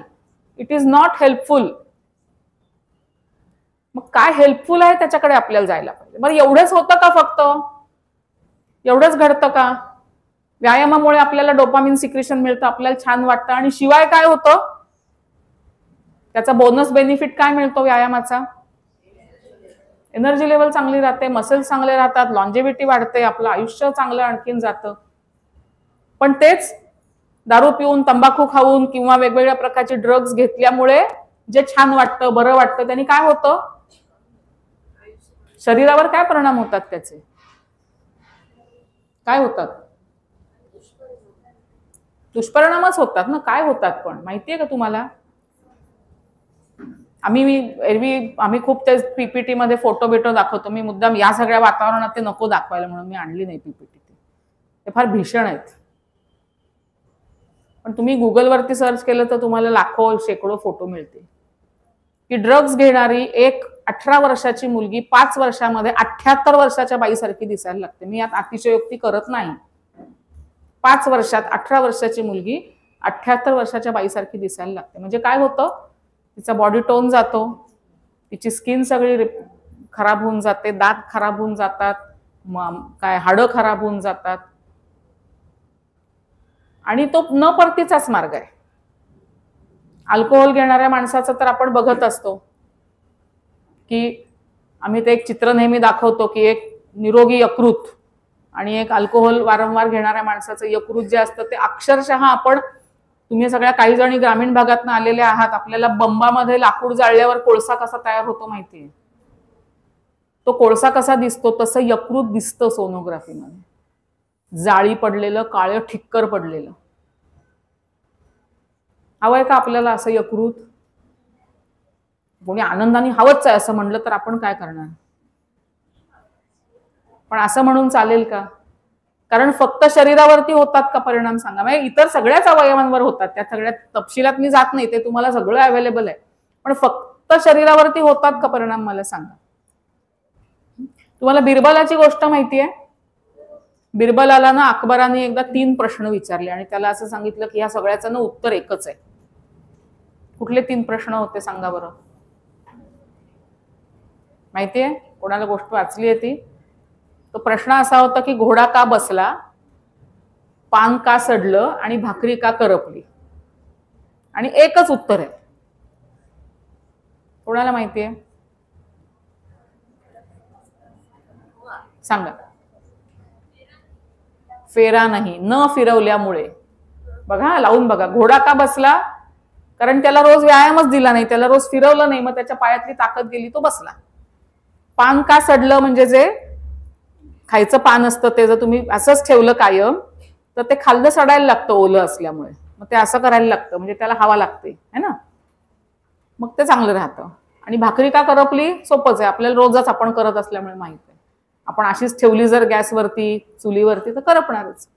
Speaker 1: It is not helpful. मग काय हेल्पफुल आहे त्याच्याकडे आपल्याला जायला पाहिजे. बरं, एवढंच होतं का? फक्त एवढंच घडतं का? व्यायामामुळे आपल्याला डोपामिन सिक्रेशन मिळतं, आपल्याला छान वाटतं, आणि शिवाय काय होतं? त्याचा बोनस बेनिफिट काय मिळतो व्यायामाचा? एनर्जी लेवल चांगली राहते, मसल्स चांगले राहतात, लॉन्जेव्हिटी वाढते, आपलं आयुष्य चांगलं आणखीन जातं. पण तेच दारू पिऊन, तंबाखू खाऊन किंवा वेगवेगळ्या प्रकारचे ड्रग्ज घेतल्यामुळे जे छान वाटतं, बरं वाटतं, त्यांनी काय होतं? शरीरावर काय परिणाम होतात त्याचे? काय होतात? दुष्परिणामच होतात ना. काय होतात पण माहितीये का तुम्हाला? आम्ही खूप ते पीपीटी मध्ये फोटो बिटो दाखवतो. मी मुद्दाम या सगळ्या वातावरणात ते नको दाखवायला म्हणून मी आणली नाही पीपीटी. ते फार भीषण आहेत. पण तुम्ही गुगलवरती सर्च केलं तर तुम्हाला लाखो शेकडो फोटो मिळतील की ड्रग्ज घेणारी एक 18 वर्षाची मुलगी 5 वर्षामध्ये 78 वर्षाच्या बाईसारखी दिसायला लागते. मी यात अतिशयोक्ती करत नाही. 5 वर्षात 18 वर्षाची मुलगी 78 वर्षाच्या बाईसारखी दिसायला लागते. म्हणजे काय होतं? तिचा बॉडी टोन जातो, तिची स्किन सगळी खराब होऊन जाते, दात खराब होऊन जातात, काय हाडं खराब होऊन जातात. आणि तो न परतीचाच मार्ग आहे. अल्कोहोल घेणाऱ्या माणसाचं तर आपण बघत असतो की आम्ही ते एक चित्र नेहमी दाखवतो की एक निरोगी यकृत आणि एक अल्कोहोल वारंवार घेणाऱ्या माणसाचं यकृत जे असतं ते अक्षरशः आपण, तुम्ही सगळ्या काही जणी ग्रामीण भागातून आलेले आहात, आपल्याला बंबामध्ये लाकूड जाळल्यावर कोळसा कसा तयार होतो माहितीये? तो कोळसा कसा दिसतो तसं यकृत दिसतं सोनोग्राफीमध्ये. जाळी पडलेलं, काळं ठिक्कर पडलेलं. हवंय का आपल्याला असं यकृत? कोणी आनंदाने हवंच आहे असं म्हणलं तर आपण काय करणार? पण असं म्हणून चालेल का? कारण फक्त शरीरावरती होतात का परिणाम सांगा? म्हणजे इतर सगळ्याच अवयवांवर होतात. त्या सगळ्या तपशिलात मी जात नाही, ते तुम्हाला सगळं अवेलेबल आहे. पण फक्त शरीरावरती होतात का परिणाम मला सांगा? तुम्हाला बिरबलाची गोष्ट माहितीये? बिरबलाला ना अकबराने एकदा 3 प्रश्न विचारले आणि त्याला असं सांगितलं की ह्या सगळ्याचं ना उत्तर एकच आहे. कुठले 3 प्रश्न होते सांगा बरं? माहितीये? कोणाला गोष्ट वाचली आहे ती? तो प्रश्न असा होता की घोडा का बसला, पान का सडलं आणि भाकरी का करपली? आणि एकच उत्तर आहे. कोणाला माहितीये? सांगा. फेरा नाही, न फिरवल्यामुळे. बघा, लावून बघा. घोडा का बसला? कारण त्याला रोज व्यायामच दिला नाही, त्याला रोज फिरवलं नाही, मग त्याच्या पायातली ताकद गेली, तो बसला. पान का सडलं? म्हणजे जे खायचं पान असतं ते जर तुम्ही असंच ठेवलं कायम तर ते खाल्लं सडायला लागतं ओलं असल्यामुळे. मग ते असं करायला लागतं, म्हणजे त्याला हवा लागते, है ना? मग ते चांगलं राहतं. आणि भाकरी का करपली? सोपंच आहे, आपल्याला रोजच आपण करत असल्यामुळे माहित आहे. आपण अशीच ठेवली जर गॅसवरती, चुलीवरती, तर करपणारच.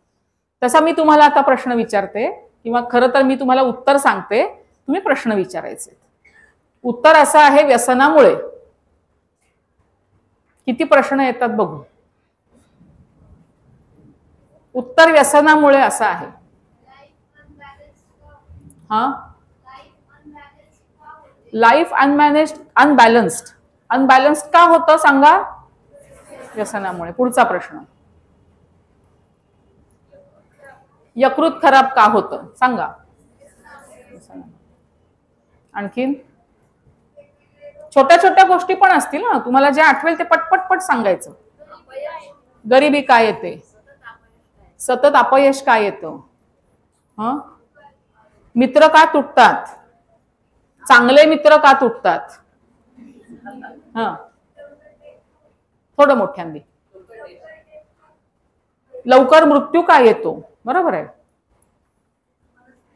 Speaker 1: तसा मी तुम्हाला आता प्रश्न विचारते, किंवा खरं तर मी तुम्हाला उत्तर सांगते, तुम्ही प्रश्न विचारायचे. उत्तर असं आहे व्यसनामुळे. किती प्रश्न येतात बघू. उत्तर व्यसनामुळे असं आहे. हा, लाईफ अनबॅलन्स्ड. अनबॅलन्स्ड का होतं सांगा? व्यसनामुळे. पुढचा प्रश्न. यकृत खराब का होतं सांगा? आणखीन छोट्या छोट्या गोष्टी पण असतील ना, तुम्हाला जे आठवेल ते पटपट सांगायचं. गरिबी काय येते? सतत अपयश काय येतं? मित्र का तुटतात? चांगले मित्र का तुटतात? हा, थोडं मोठ्यांदी. लवकर मृत्यू का येतो? बरोबर आहे.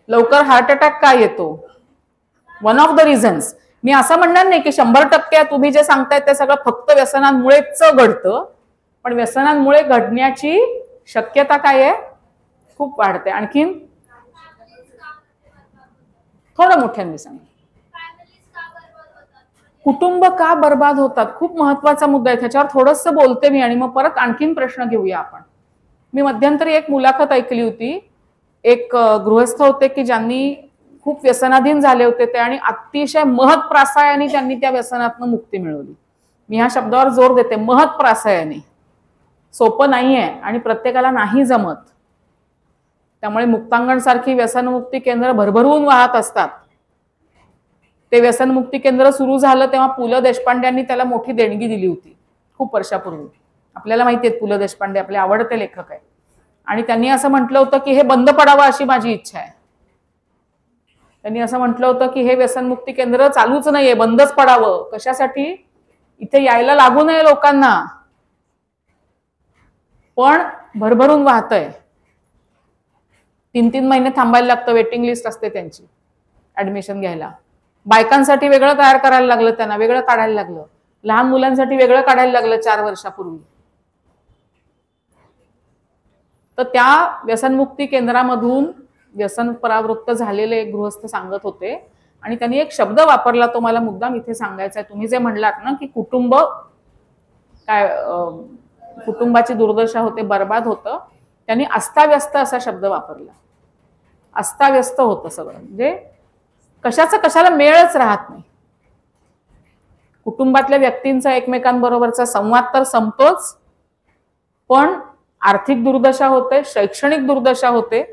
Speaker 1: लवकर हार्ट अटॅक का येतो? One of the reasons. मी असं म्हणणार नाही की 100% तुम्ही जे सांगताय ते सगळं फक्त व्यसनांमुळेच घडतं, पण व्यसनांमुळे घडण्याची शक्यता काय आहे? खूप वाढते. आणखीन थोडं मोठ्यांनी सांगा. कुटुंब का बर्बाद होतात? खूप महत्वाचा मुद्दा आहे. त्याच्यावर थोडंसं बोलते मी आणि मग परत आणखीन प्रश्न घेऊया आपण. मी मध्यंतरी एक मुलाखत ऐकली होती. एक गृहस्थ होते की ज्यांनी खूप व्यसनाधीन झाले होते ते, आणि अतिशय महत्प्रासायाने त्यांनी त्या व्यसनातून मुक्ती मिळवली. मी ह्या शब्दावर जोर देते, महत्प्रासायाने. सोपं नाहीये आणि प्रत्येकाला नाही जमत. त्यामुळे मुक्तांगण सारखी व्यसनमुक्ती केंद्र भरभरून वाहत असतात. ते व्यसनमुक्ती केंद्र सुरू झालं तेव्हा पु ल देशपांड्यांनी त्याला मोठी देणगी दिली होती खूप वर्षापूर्वी. आपल्याला माहिती आहे पु ल देशपांडे आपले आवडते लेखक आहे, आणि त्यांनी असं म्हटलं होतं की हे बंद पडावं अशी माझी इच्छा आहे. त्यांनी असं म्हटलं होतं की हे व्यसनमुक्ती केंद्र चालूच नाहीये, बंदच पडावं. कशासाठी? इथे यायला लागू नये लोकांना. पण भरभरून वाहतंय. 3-3 महिने थांबायला लागतं, वेटिंग लिस्ट असते त्यांची ऍडमिशन घ्यायला. बायकांसाठी वेगळं तयार करायला लागलं, त्यांना वेगळं काढायला लागलं. लहान मुलांसाठी वेगळं काढायला लागलं 4 वर्षापूर्वी. तर त्या व्यसनमुक्ती केंद्रामधून व्यसन परावृत्त झालेले एक गृहस्थ सांगत होते, आणि त्यांनी एक शब्द वापरला, तो मला मुद्दाम इथे सांगायचा आहे. तुम्ही जे म्हणलात ना की कुटुंब काय, कुटुंबाची दुर्दशा होते, बर्बाद होतं, त्यांनी अस्ताव्यस्त असा शब्द वापरला. अस्ताव्यस्त होतं सगळं, म्हणजे कशाला मेळच राहत नाही. कुटुंबातल्या व्यक्तींचा एकमेकांबरोबरचा संवाद तर संपतोच, पण आर्थिक दुर्दशा होते, शैक्षणिक दुर्दशा होते,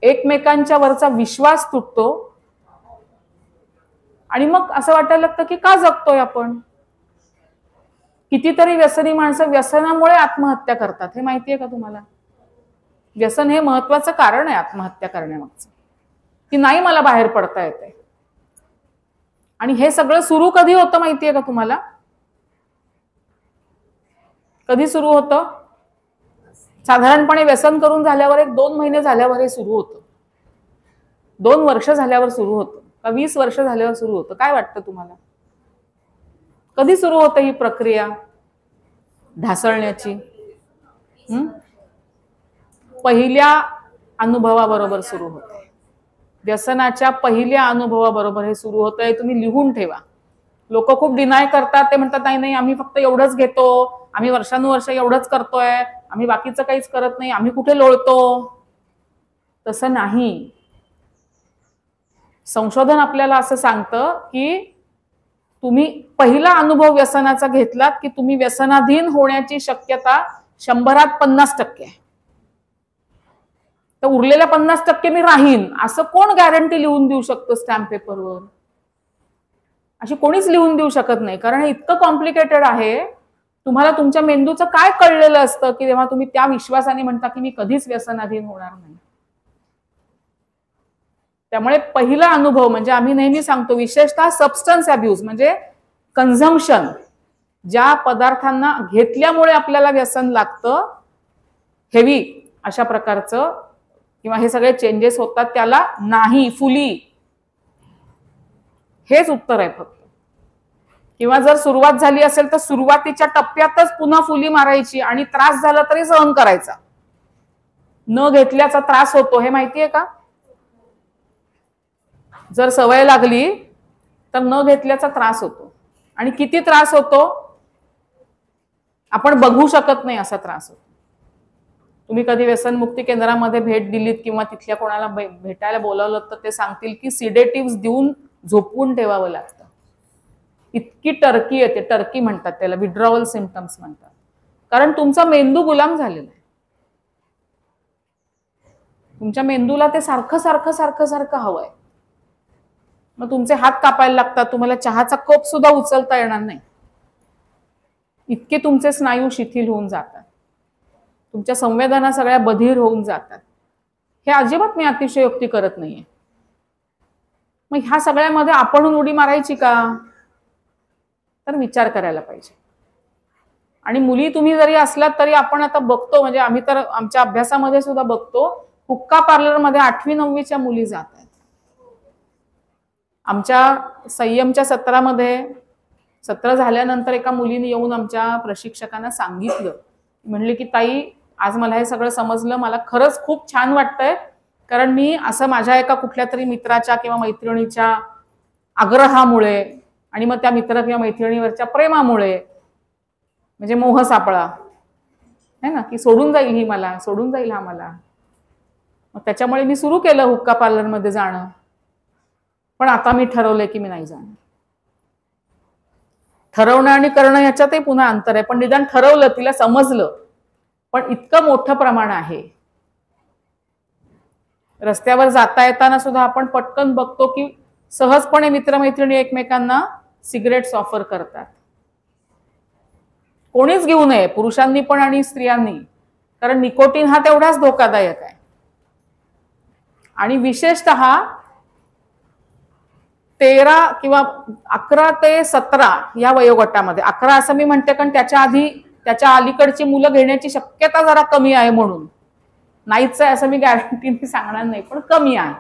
Speaker 1: एकमेकांच्या वरचा विश्वास तुटतो, आणि मग असं वाटायला लागतं की का जगतोय आपण. कितीतरी व्यसनी माणसं व्यसनामुळे आत्महत्या करतात, हे माहितीये का तुम्हाला? व्यसन हे महत्वाचं कारण आहे आत्महत्या करण्यामागचं, की नाही मला बाहेर पडता येते. आणि हे सगळं सुरू कधी होतं माहितीये का तुम्हाला? कधी सुरू होतं? साधारणपणे व्यसन करून झाल्यावर 1-2 महिने झाल्यावर हे सुरू होतं. 2 वर्ष झाल्यावर सुरू होतं का 20 वर्ष झाल्यावर सुरू होतं? काय वाटतं तुम्हाला? कधी सुरू होतं ही प्रक्रिया ढासळण्याची? पहिल्या अनुभवाबरोबर सुरू होते. व्यसनाच्या पहिल्या अनुभवाबरोबर हे सुरू होतं. हे तुम्ही लिहून ठेवा. लोक खूप डिनाय करतात, ते म्हणतात नाही नाही आम्ही फक्त एवढंच घेतो, आम्ही वर्षानुवर्ष एवढंच करतोय, आम्ही बाकीचं काहीच करत नाही, आम्ही कुठे लोळतो. तसं नाही. संशोधन आपल्याला असं सांगतं की तुम्ही पहिला अनुभव व्यसनाचा घेतलात की तुम्ही व्यसनाधीन होण्याची शक्यता 100त 50% आहे. तर उरलेल्या 50% मी राहीन असं कोण गॅरंटी लिहून देऊ शकतो स्टॅम्प पेपरवर? अशी कोणीच लिहून देऊ शकत नाही, कारण हे इतकं कॉम्प्लिकेटेड आहे. तुम्हाला तुमच्या मेंदूचं काय कळलेलं असतं की तेव्हा तुम्ही त्या विश्वासाने म्हणता की मी कधीच व्यसनाधीन होणार नाही. त्यामुळे पहिला अनुभव म्हणजे आम्ही नेहमी सांगतो, विशेषतः सबस्टन्स अब्यूज म्हणजे कन्झम्पशन, ज्या पदार्थांना घेतल्यामुळे आपल्याला व्यसन लागतं, हेवी अशा प्रकारचं किंवा हे सगळे चेंजेस होतात, त्याला नाही फुली, हेच उत्तर आहे फक्त. किंवा जर सुरुवात झाली असेल तर सुरुवातीच्या टप्प्यातच पुन्हा फुली मारायची, आणि त्रास झाला तरी सहन करायचा. न घेतल्याचा त्रास होतो हे माहितीये का? जर सवय लागली तर न घेतल्याचा त्रास होतो, आणि किती त्रास होतो आपण बघू शकत नाही असा त्रास होतो. तुम्ही कधी व्यसनमुक्ती केंद्रामध्ये भेट दिलीत किंवा तिथल्या कोणाला भेटायला बोलावलं तर ते सांगतील की सिडेटिव्ह देऊन झोपवून ठेवावं लागतं. इतकी टर्की येते, टर्की म्हणतात त्याला, विड्रॉवल सिम्पटम्स म्हणतात, कारण तुमचा मेंदू गुलाम झालेला आहे. तुमच्या मेंदूला ते सारखं सारखं सारखं सारखं हवंय. मग तुमचे हात कापायला लागतात, तुम्हाला चहाचा कप सुद्धा उचलता येणार नाही, इतके तुमचे स्नायू शिथिल होऊन जातात, तुमच्या संवेदना सगळ्या बधीर होऊन जातात. हे अजिबात मी अतिशयोक्ती करत नाहीये. मग ह्या सगळ्यामध्ये आपण उडी मारायची का? तर विचार करायला पाहिजे. आणि मुली तुम्ही जरी असलात तरी आपण आता बघतो, म्हणजे आम्ही तर आमच्या अभ्यासामध्ये सुद्धा बघतो, हुक्का पार्लरमध्ये 8वी 9वीच्या मुली जात आहेत. आमच्या संयमच्या सत्रामध्ये सत्र झाल्यानंतर एका मुलीने येऊन आमच्या प्रशिक्षकांना सांगितलं, म्हणले की ताई आज मला हे सगळं समजलं, मला खरंच खूप छान वाटतंय, कारण मी असं माझ्या एका कुठल्या तरी मित्राच्या किंवा मैत्रिणीच्या आग्रहामुळे आणि मग त्या मित्र किंवा मैत्रिणीवरच्या प्रेमामुळे, म्हणजे मोह सापळा है ना, की सोडून जाईल ही मला, सोडून जाईल हा मला, मग त्याच्यामुळे मी सुरू केलं हुक्का पार्लरमध्ये जाणं. पण आता मी ठरवलंय की मी नाही जाणार. ठरवणं आणि करणं याच्यातही पुन्हा अंतर आहे, पण निदान ठरवलं, तिला समजलं. पण इतकं मोठं प्रमाण आहे. रस्त्यावर जाता येताना सुद्धा आपण पटकन बघतो की सहजपणे मित्रमैत्रिणी एकमेकांना सिगरेट्स ऑफर करतात. कोणीच घेऊ नये, पुरुषांनी पण आणि स्त्रियांनी, कारण निकोटीन हा तेवढाच धोकादायक आहे. आणि विशेषतः 13 किंवा 11 ते 17 या वयोगटामध्ये, 11 असं मी म्हणते कारण त्याच्या आधी त्याच्या अलीकडची मुलं घेण्याची शक्यता जरा कमी आहे, म्हणून नाहीच आहे असं मी गॅरंटीने सांगणार नाही, पण कमी आहे.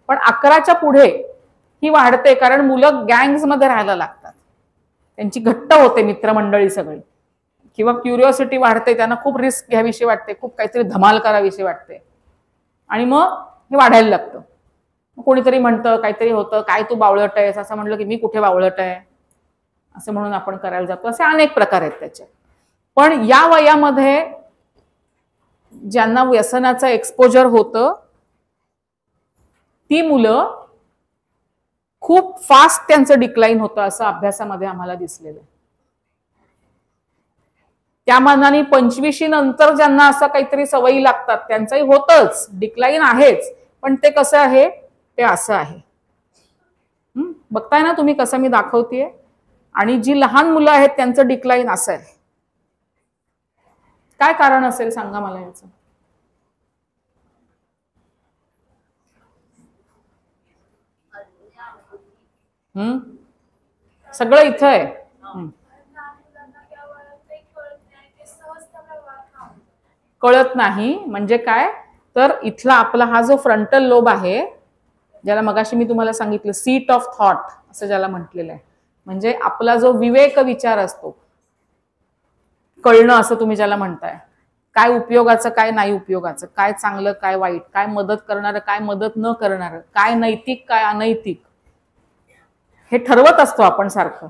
Speaker 1: पण 11च्या पुढे ही वाढते, कारण मुलं गँग्समध्ये राहायला लागतात, त्यांची घट्ट होते मित्रमंडळी सगळी, किंवा क्युरिओसिटी वाढते, त्यांना खूप रिस्क घ्यावीशी वाटते, खूप काहीतरी धमाल करावीशी वाटते, आणि मग हे वाढायला लागतं. कोणीतरी म्हणतं काहीतरी होतं, काय तू बावळट आहेस, असं म्हणलं की मी कुठे बावळट आहे असं म्हणून आपण करायला जातो. असे अनेक प्रकार आहेत त्याचे. पण या वयामध्ये ज्यांना व्यसनाचं एक्सपोजर होतं ती मुलं खूप फास्ट त्यांचं डिक्लाइन होतं, असं अभ्यासामध्ये आम्हाला दिसलेलं आहे. त्या मानाने 25 नंतर ज्यांना असं काहीतरी सवयी लागतात त्यांचंही होतच, डिक्लाइन आहेच, पण ते कसं आहे, ते असं आहे. बघताय ना तुम्ही कसं मी दाखवतेय. आणि जी लहान मुलं आहेत त्यांचं डिक्लाइन असं आहे. काय कारण असेल सांगा मला याचं? सगळं इथं आहे. कळत नाही म्हणजे काय, तर इथला आपला हा जो फ्रंटल लोब आहे, ज्याला मगाशी मी तुम्हाला सांगितलं सीट ऑफ थॉट असं ज्याला म्हटलेलं आहे, म्हणजे आपला जो विवेक विचार असतो, कळणं असं तुम्ही ज्याला म्हणताय, काय उपयोगाचं काय नाही उपयोगाचं, काय चांगलं काय वाईट, काय मदत करणारं काय मदत न करणारं, काय नैतिक काय अनैतिक, हे ठरवत असतो आपण सारखं.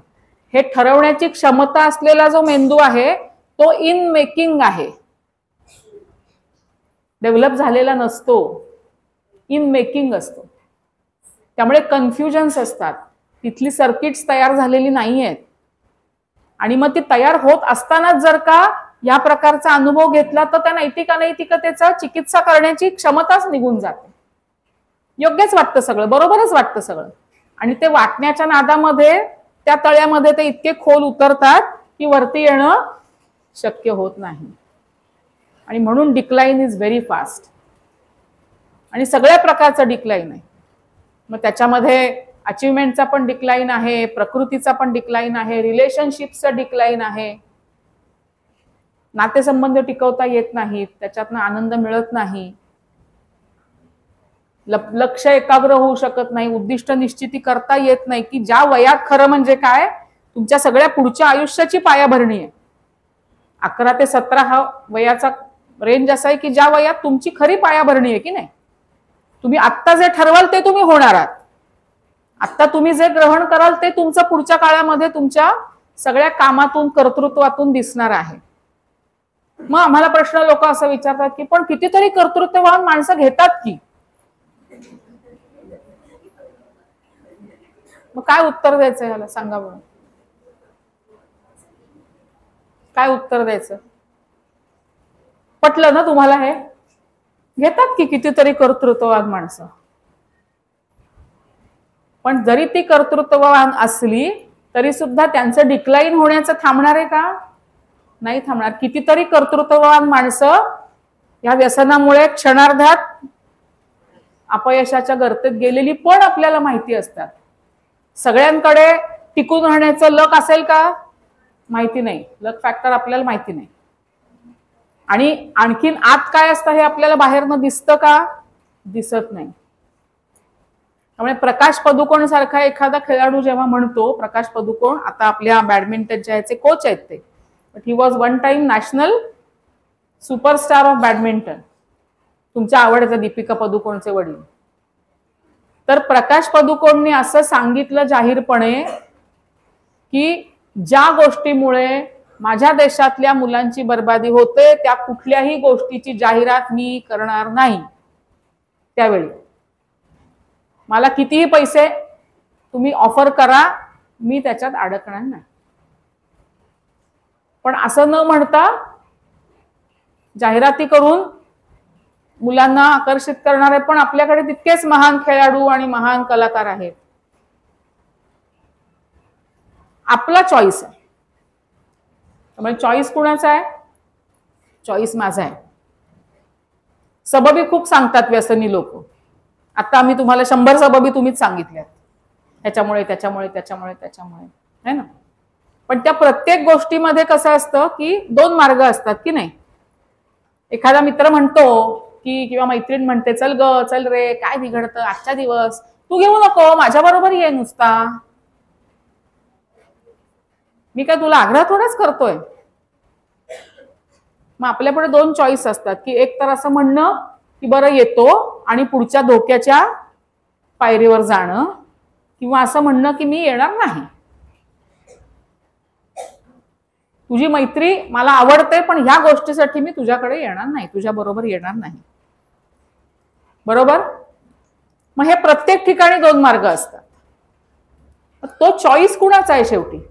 Speaker 1: हे ठरवण्याची क्षमता असलेला जो मेंदू आहे तो इन मेकिंग आहे, डेव्हलप झालेला नसतो, इन मेकिंग असतो. त्यामुळे कन्फ्युजन्स असतात, तिथली सर्किट्स तयार झालेली नाही आहेत. आणि मग ती तयार होत असतानाच जर का या प्रकारचा अनुभव घेतला तर त्या नैतिक अनैतिकतेचा चिकित्सा करण्याची क्षमताच निघून जाते. योग्यच वाटतं सगळं, बरोबरच वाटतं सगळं, आणि ते वाटण्याच्या नादामध्ये त्या तळ्यामध्ये ते इतके खोल उतरतात की वरती येणं शक्य होत नाही. आणि म्हणून डिक्लाइन इज व्हेरी फास्ट, आणि सगळ्या प्रकारचं डिक्लाइन आहे. मग त्याच्यामध्ये अचिव्हमेंटचा पण डिक्लाइन आहे, प्रकृतीचा पण डिक्लाइन आहे, रिलेशनशिपचं डिक्लाइन आहे, नातेसंबंध टिकवता येत नाहीत, त्याच्यातनं आनंद मिळत नाही, लक्ष एकाग्र होऊ शकत नाही, उद्दिष्ट निश्चिती करता येत नाही, की ज्या वयात खरं म्हणजे काय तुमच्या सगळ्या पुढच्या आयुष्याची पायाभरणी आहे. 11 ते 17 हा वयाचा रेंज असा आहे की ज्या वयात तुमची खरी पायाभरणी आहे, की नाही, तुम्ही आत्ता जे ठरवाल ते तुम्ही होणार आहात, आत्ता तुम्ही जे ग्रहण कराल ते तुमचं पुढच्या काळामध्ये तुमच्या सगळ्या कामातून कर्तृत्वातून दिसणार आहे. मग आम्हाला प्रश्न लोक असं विचारतात की पण कितीतरी कर्तृत्ववान माणसं घेतात की, मग काय उत्तर द्यायचं याला सांगा बरं, काय उत्तर द्यायचं? पटलं ना तुम्हाला? हे घेतात की कितीतरी कर्तृत्ववान माणसं, पण जरी ती कर्तृत्ववान असली तरी सुद्धा त्यांचं डिक्लाइन होण्याचं थांबणार आहे का? नाही थांबणार. कितीतरी कर्तृत्ववान माणसं या व्यसनामुळे क्षणार्धात अपयशाच्या गर्तेत गेलेली पण आपल्याला माहिती असतात. सगळ्यांकडे टिकून राहण्याचं लक असेल का? माहिती नाही. लक फॅक्टर आपल्याला माहिती नाही. आणि आणखीन आत काय असतं हे आपल्याला बाहेरनं दिसतं का? दिसत नाही. त्यामुळे प्रकाश पदुकोण सारखा एखादा खेळाडू जेव्हा म्हणतो, प्रकाश पदुकोण आता आपल्या बॅडमिंटनच्या ह्याचे कोच आहेत ते, but he was one time national superstar of badminton. तुमच्या आवडत्या दीपिका पदुकोणचे वडील. तर प्रकाश पदुकोणने असं सांगितलं जाहीरपणे की ज्या गोष्टीमुळे माझ्या देशातल्या मुलांची बर्बादी होते त्या कुठल्याही गोष्टीची जाहिरात मी करणार नाही. त्यावेळी मला कितीही पैसे तुम्ही ऑफर करा, मी त्याच्यात अडकणार नाही. पण असं न म्हणता जाहिराती करून मुलांना आकर्षित करणारे पण आपल्याकडे तितकेच महान खेळाडू आणि महान कलाकार आहेत. आपला चॉईस आहे. त्यामुळे चॉईस कुणाचा आहे? चॉईस माझा आहे. सबबी खूप सांगतात व्यसनी लोक. आता आम्ही तुम्हाला 100 सबबी तुम्हीच सांगितल्यात, त्याच्यामुळे त्याच्यामुळे त्याच्यामुळे त्याच्यामुळे, है ना. पण त्या प्रत्येक गोष्टीमध्ये कसं असतं की 2 मार्ग असतात की नाही. एखादा मित्र म्हणतो की किंवा मैत्रीण म्हणते, चल ग चल रे, काय बिघडतं आजचा दिवस, तू घेऊ नको, माझ्या बरोबर ये नुसता. मी काय तुला आग्रह थोडाच करतोय. मग आपल्यापुढे 2 चॉईस असतात की एक तर असं म्हणणं की बरं येतो आणि पुढच्या धोक्याच्या पायरीवर जाणं, किंवा असं म्हणणं की मी येणार नाही. तुझी मैत्री मला आवडते पण ह्या गोष्टीसाठी मी तुझ्याकडे येणार नाही, तुझ्या बरोबर येणार नाही. बरोबर. मग हे प्रत्येक ठिकाणी 2 मार्ग असतात. तो चॉईस कुणाचा आहे शेवटी?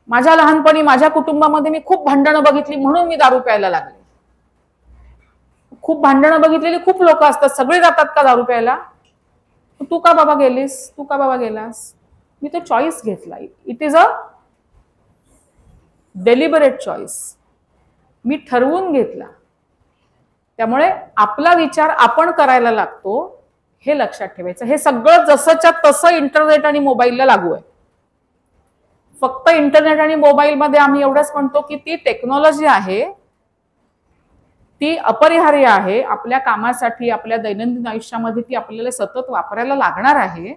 Speaker 1: माझ्या लहानपणी माझ्या कुटुंबामध्ये मी खूप भांडणं बघितली म्हणून मी दारू प्यायला लागले. खूप भांडणं बघितलेली खूप लोक असतात, सगळे जातात का दारू प्यायला? तू का बाबा गेलीस, तू का बाबा गेलास? मी तो चॉईस घेतला. It is a deliberate choice. मी ठरवून घेतला. त्यामुळे आपला विचार आपण करायला लागतो, हे लक्षात ठेवायचं. हे सगळं जसंच्या तसं इंटरनेट आणि मोबाईलला लागू आहे. फक्त इंटरनेट आणि मोबाईल मध्ये आम्ही एवढंच म्हणतो की ती टेक्नॉलॉजी आहे, ती अपरिहार्य आहे आपल्या कामासाठी, आपल्या दैनंदिन आयुष्यामध्ये ती आपल्याला सतत वापरायला लागणार आहे.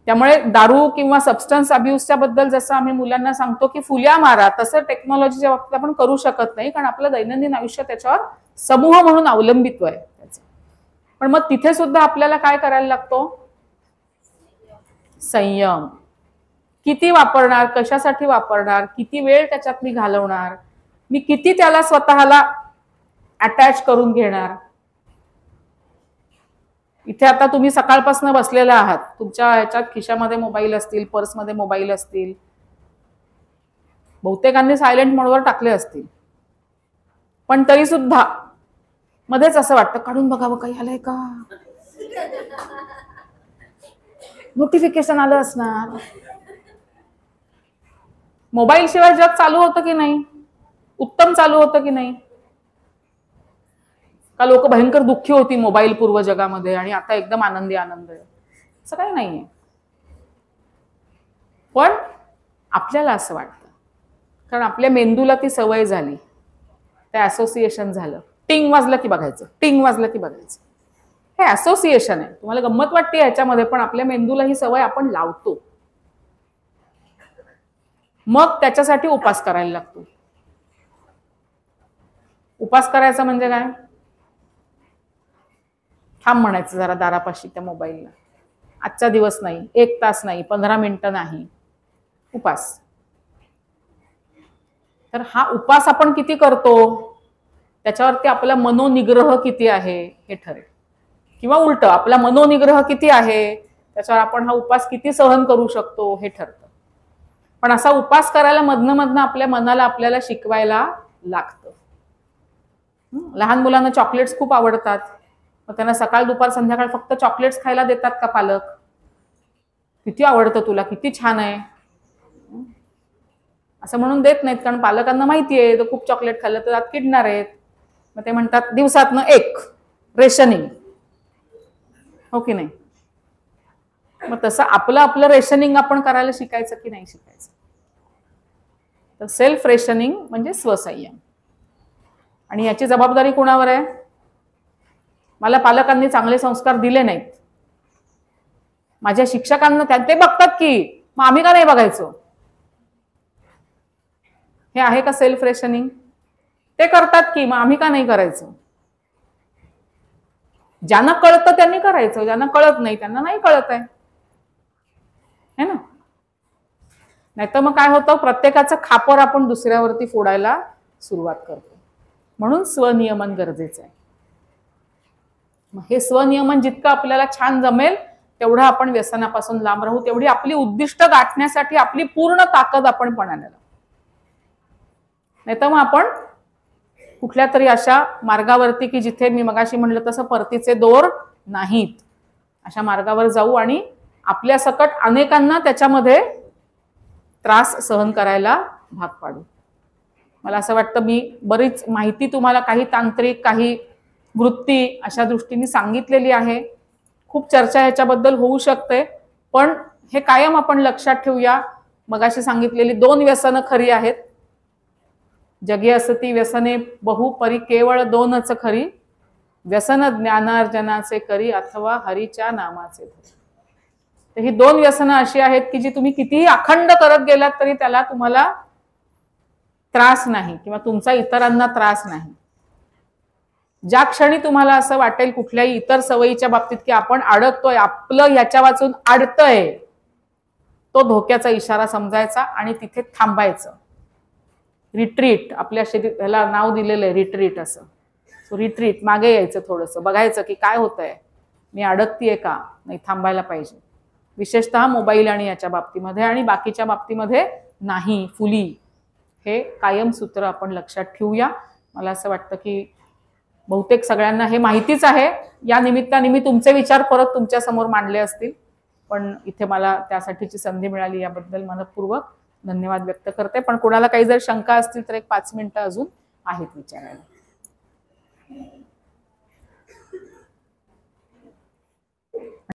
Speaker 1: त्यामुळे दारू किंवा सबस्टन्स अब्यूजच्या बद्दल जसं आम्ही मुलांना सांगतो की फुल्या मारा, तसं टेक्नॉलॉजीच्या बाबतीत आपण करू शकत नाही, कारण आपलं दैनंदिन आयुष्य त्याच्यावर समूह म्हणून अवलंबित्व आहे त्याचं. पण मग तिथे सुद्धा आपल्याला काय करायला लागतो? संयम. किती वापरणार, कशासाठी वापरणार, किती वेळ त्याच्यात मी घालवणार, मी किती त्याला स्वतःला अटॅच करून घेणार. इथे आता तुम्ही सकाळपासून बसलेला आहात, तुमच्या ह्याच्यात खिशामध्ये मोबाईल असतील, पर्समध्ये मोबाईल असतील, बहुतेकांनी सायलेंट मोडवर टाकले असतील, पण तरी सुद्धा मध्येच असं वाटतं काढून बघावं काही आलंय का, नोटिफिकेशन आलं असणार. मोबाईल शिवाय जग चालू होतं की नाही? उत्तम चालू होतं की नाही? का लोक भयंकर दुःखी होती मोबाईल पूर्व जगामध्ये आणि आता एकदम आनंदी आनंद आहे? असं काही नाहीये. पण आपल्याला असं वाटतं कारण आपल्या मेंदूला ती सवय झाली, ते असोसिएशन झालं. टिंग वाजलं की बघायचं, टिंग वाजलं की बघायचं. हे असोसिएशन आहे. तुम्हाला गंमत वाटते ह्याच्यामध्ये, पण आपल्या मेंदूला ही सवय आपण लावतो. मग त्याच्यासाठी उपास करायला लागतो. उपास करायचा म्हणजे काय? थांब म्हणायचं जरा दारापाशी त्या मोबाईलला. आजचा दिवस नाही, 1 तास नाही, 15 मिनिटं नाही. उपास. तर हा उपास आपण किती करतो त्याच्यावरती आपला मनोनिग्रह किती आहे हे ठरेल. किंवा उलट आपला मनोनिग्रह किती आहे त्याच्यावर आपण हा उपास किती सहन करू शकतो हे ठरतं. पण असा उपास करायला मधनं मधनं आपल्या मनाला आपल्याला शिकवायला लागतं. लहान मुलांना चॉकलेट्स खूप आवडतात, मग त्यांना सकाळ दुपार संध्याकाळ फक्त चॉकलेट्स खायला देतात का पालक? किती आवडतं तुला, किती छान आहे असं म्हणून देत नाहीत, कारण पालकांना माहिती आहे तर खूप चॉकलेट खाल्लं तर दात किडणार आहेत. मग ते म्हणतात दिवसातनं एक रेशनिंग, हो की नाही? मग तसं आपलं आपलं रेशनिंग आपण करायला शिकायचं की नाही शिकायचं? तर सेल्फ रेशनिंग म्हणजे स्वसंयम. आणि याची जबाबदारी कोणावर आहे? मला पालकांनी चांगले संस्कार दिले नाहीत, माझ्या शिक्षकांना ते बघतात की, मग आम्ही का नाही बघायचो? हे आहे का सेल्फ रेशनिंग? ते करतात की, मग आम्ही का नाही करायचं? ज्यांना कळतं त्यांनी करायचं, ज्यांना कळत नाही त्यांना नाही कळत आहे, है ना? नाही तर मग काय होतं, प्रत्येकाचं खापर आपण दुसऱ्यावरती फोडायला सुरुवात करतो. म्हणून स्वनियमन गरजेचं आहे. मग हे स्वनियमन जितकं आपल्याला छान जमेल तेवढं आपण व्यसनापासून लांब राहू, तेवढी आपली उद्दिष्ट गाठण्यासाठी आपली पूर्ण ताकद आपण पणाला लावू. नाही तर मग आपण कुठल्या तरी अशा मार्गावरती की जिथे मी मगाशी म्हणलं तसं परतीचे दोर नाहीत, अशा मार्गावर जाऊ आणि आपल्या सकट अनेकांना त्याच्यामध्ये त्रास सहन करायला भाग पाडू. मला असं वाटतं मी बरीच माहिती तुम्हाला काही तांत्रिक काही वृत्ती अशा दृष्टीने सांगितलेली आहे. खूप चर्चा ह्याच्याबद्दल होऊ शकते, पण हे कायम आपण लक्षात ठेवूया. मगाशी सांगितलेली 2 व्यसनं खरी आहेत. जगी असती व्यसने बहु परी केवळ 2च खरी, व्यसन ज्ञानार्जनाचे करी अथवा हरीच्या नामाचे धरी. तर ही 2 व्यसनं अशी आहेत की जी तुम्ही कितीही अखंड करत गेलात तरी त्याला तुम्हाला त्रास नाही किंवा तुमचा इतरांना त्रास नाही. ज्या क्षणी तुम्हाला असं वाटेल कुठल्याही इतर सवयीच्या बाबतीत की आपण अडकतोय, आपलं ह्याच्या वाचून अडतंय, तो धोक्याचा इशारा समजायचा आणि तिथे थांबायचं. रिट्रीट, आपल्या शरीराला नाव दिलेलं आहे रिट्रीट असं. सो रिट्रीट, मागे यायचं, थोडंसं बघायचं की काय होतंय, मी अडकतीये का नाही, थांबायला पाहिजे. विशेषतः मोबाईल आणि याच्या बाबतीमध्ये, आणि बाकीच्या बाबतीमध्ये नाही. फुली हे कायम सूत्र आपण लक्षात ठेवूया. मला असं वाटतं की बहुतेक सगळ्यांना हे माहितीच आहे. या निमित्ताने मी तुमचे विचार परत तुमच्या समोर मांडले असतील, पण इथे मला त्यासाठीची संधी मिळाली याबद्दल मनपूर्वक धन्यवाद व्यक्त करते. पण कोणाला काही जर शंका असतील तर एक 5 मिनिटं अजून आहेत विचारायला.